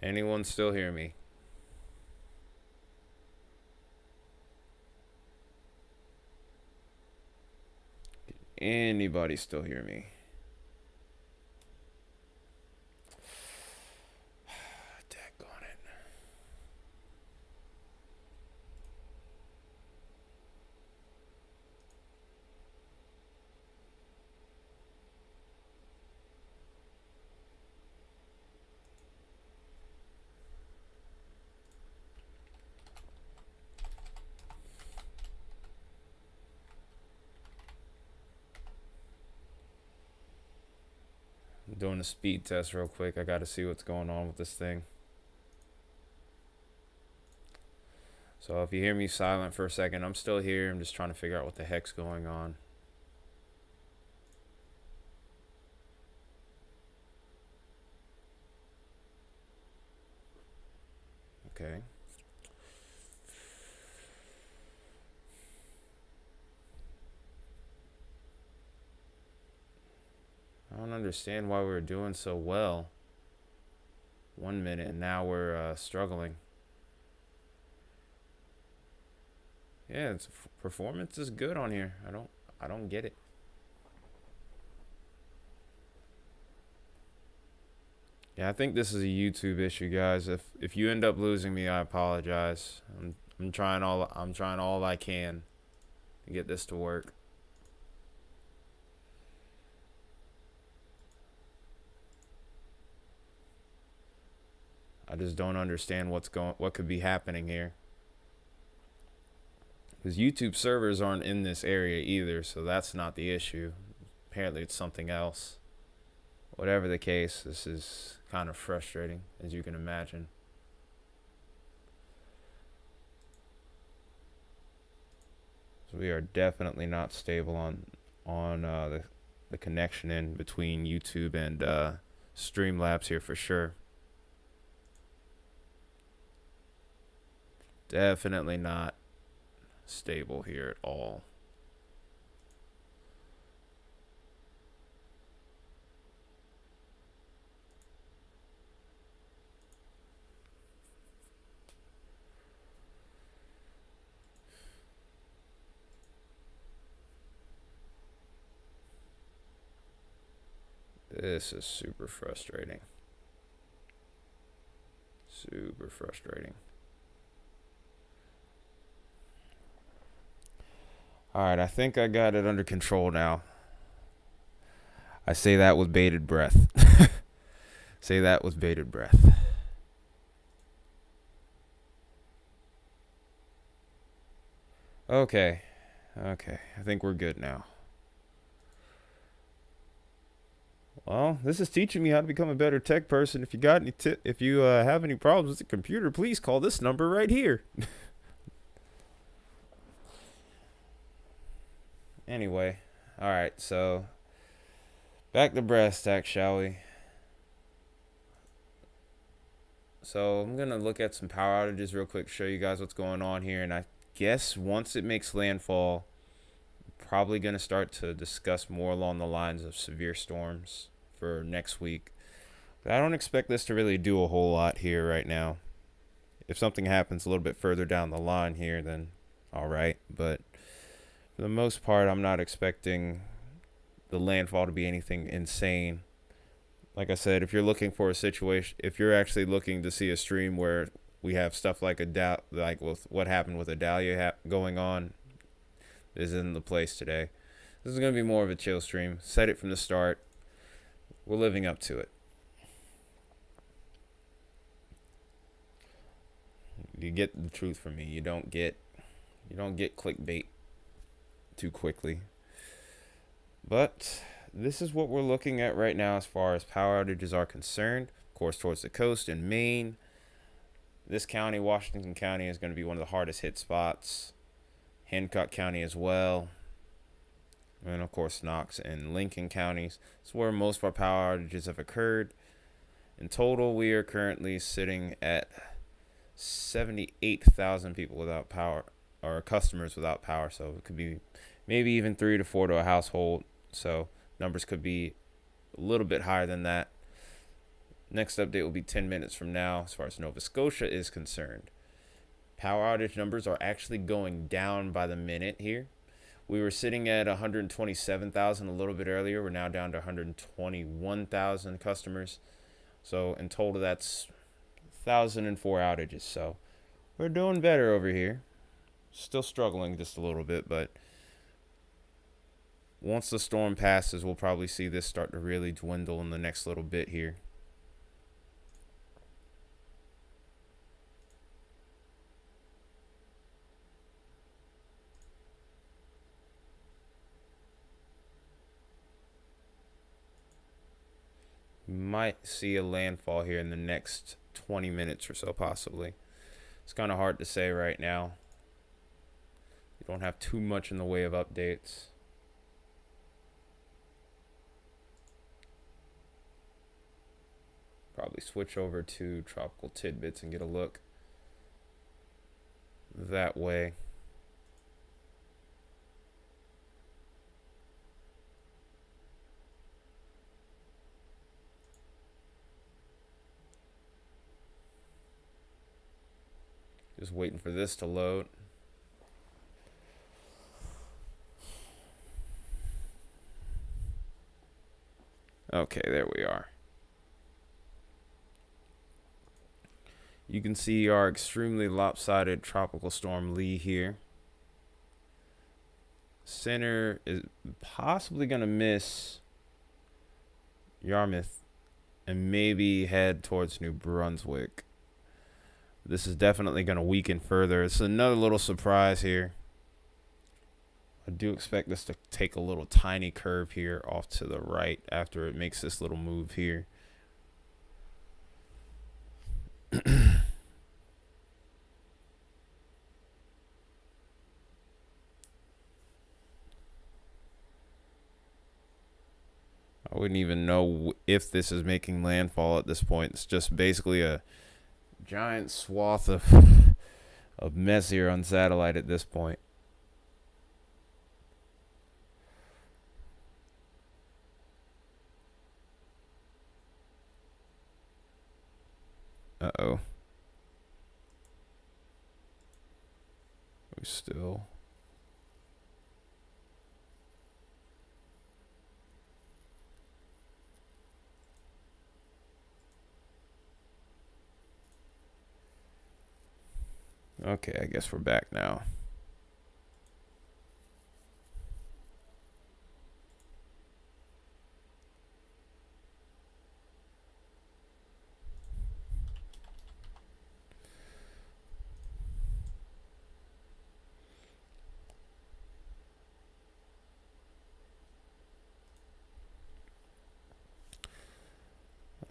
Anyone still hear me? Anybody still hear me? Daggone it. I'm doing a speed test real quick. I gotta see what's going on with this thing. So if you hear me silent for a second, I'm still here. I'm just trying to figure out what the heck's going on. Okay. I don't understand why we're doing so well 1 minute and now we're struggling. Yeah, performance is good on here. I don't get it. Yeah, I think this is a YouTube issue, guys. If you end up losing me, I apologize. I'm trying all I can to get this to work. I just don't understand what could be happening here. Because YouTube servers aren't in this area either, so that's not the issue. Apparently it's something else. Whatever the case, this is kind of frustrating, as you can imagine. So we are definitely not stable on the connection in between YouTube and Streamlabs here for sure. Definitely not stable here at all. This is super frustrating. Super frustrating. Alright, I think I got it under control now. I say that with bated breath. Say that with bated breath. Okay. Okay, I think we're good now. Well, this is teaching me how to become a better tech person. If you got any if you have any problems with the computer, please call this number right here. Anyway, all right, so back to brass tacks, shall we? So I'm gonna look at some power outages real quick, show you guys what's going on here, and I guess once it makes landfall, probably gonna start to discuss more along the lines of severe storms for next week. But I don't expect this to really do a whole lot here right now. If something happens a little bit further down the line here, then all right. But for the most part, I'm not expecting the landfall to be anything insane. Like I said, if you're looking for a situation, if you're actually looking to see a stream where we have stuff like like with what happened with a dahlia going on, this isn't the place today. This is going to be more of a chill stream. Said it from the start. We're living up to it. You get the truth from me. You don't get clickbait too quickly. But this is what we're looking at right now as far as power outages are concerned. Of course, towards the coast in Maine. This county, Washington County, is going to be one of the hardest hit spots. Hancock County as well. And of course, Knox and Lincoln counties. It's where most of our power outages have occurred. In total, we are currently sitting at 78,000 people without power, or customers without power. So it could be maybe even 3 to 4 to a household. So numbers could be a little bit higher than that. Next update will be 10 minutes from now as far as Nova Scotia is concerned. Power outage numbers are actually going down by the minute here. We were sitting at 127,000 a little bit earlier. We're now down to 121,000 customers. So in total, that's 1,004 outages. So we're doing better over here. Still struggling just a little bit, but once the storm passes, we'll probably see this start to really dwindle in the next little bit here. We might see a landfall here in the next 20 minutes or so, possibly. It's kind of hard to say right now. We don't have too much in the way of updates. Probably switch over to tropical tidbits and get a look that way. Just waiting for this to load. Okay, there we are. You can see our extremely lopsided tropical storm Lee here. Center is possibly going to miss Yarmouth and maybe head towards New Brunswick. This is definitely going to weaken further. It's another little surprise here. I do expect this to take a little tiny curve here off to the right after it makes this little move here. I wouldn't even know if this is making landfall at this point. It's just basically a giant swath of mess here on satellite at this point. Uh-oh. We still... Okay, I guess we're back now.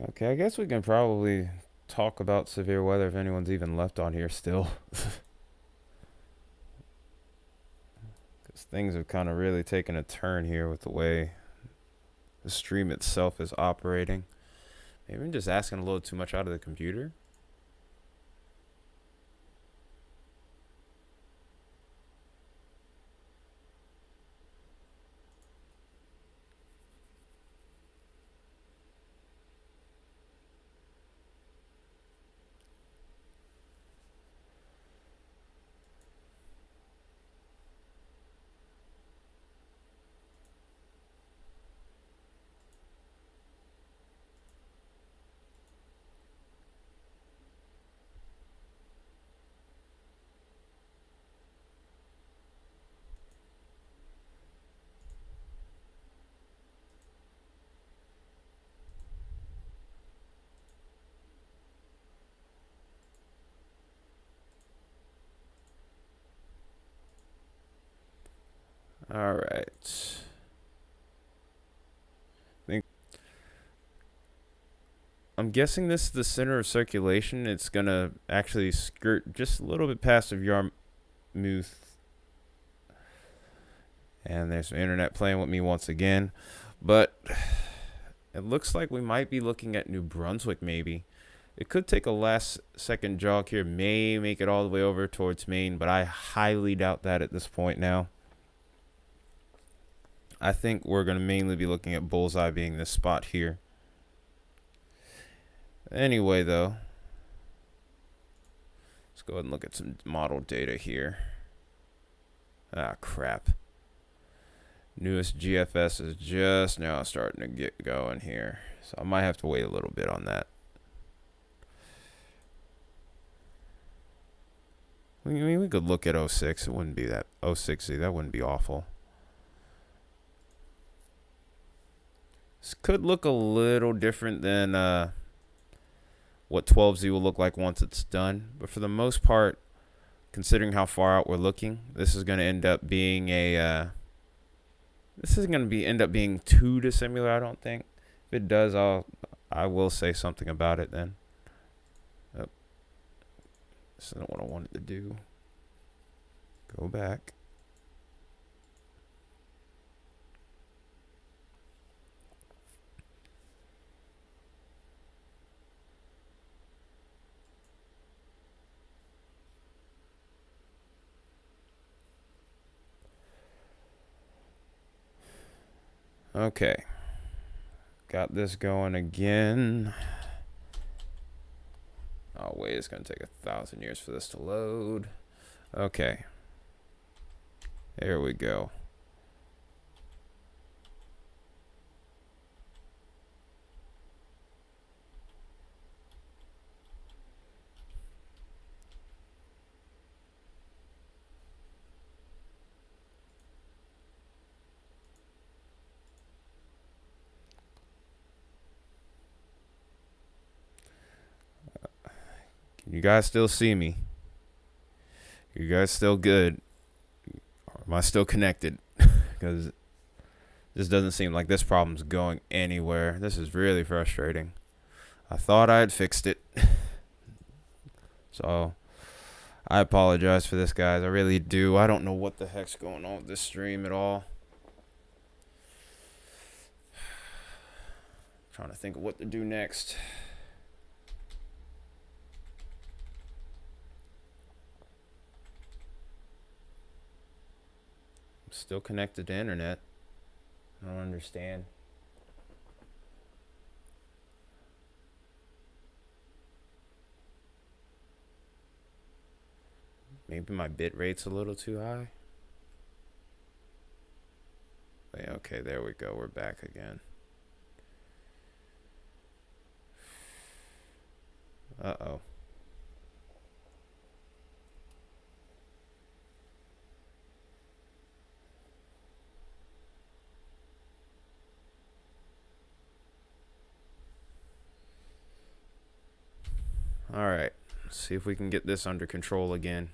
Okay, I guess we can probably talk about severe weather if anyone's even left on here still. Because things have kind of really taken a turn here with the way the stream itself is operating. Maybe I'm just asking a little too much out of the computer. All right. I'm guessing this is the center of circulation. It's gonna actually skirt just a little bit past of Yarmouth. And there's the internet playing with me once again. But it looks like we might be looking at New Brunswick, maybe. It could take a last second jog here. May make it all the way over towards Maine, but I highly doubt that at this point now. I think we're going to mainly be looking at Bullseye being this spot here. Anyway, though, let's go ahead and look at some model data here. Ah, crap. Newest GFS is just now starting to get going here. So I might have to wait a little bit on that. I mean, we could look at 06. It wouldn't be that 06Z. That wouldn't be awful. This could look a little different than what 12Z will look like once it's done. But for the most part, considering how far out we're looking, this is going to end up being a... this isn't going to end up being too dissimilar, I don't think. If it does, I will say something about it then. Oh, this isn't what I wanted to do. Go back. Okay. Got this going again. Oh, wait, it's going to take 1,000 years for this to load. Okay. There we go. Can you guys still see me? You guys still good? Or am I still connected? Because this doesn't seem like this problem's going anywhere. This is really frustrating. I thought I had fixed it. So I apologize for this, guys. I really do. I don't know what the heck's going on with this stream at all. Trying to think of what to do next. I'm still connected to internet. I don't understand. Maybe my bit rate's a little too high. Yeah, okay, there we go. We're back again. Uh-oh. All right. Let's see if we can get this under control again.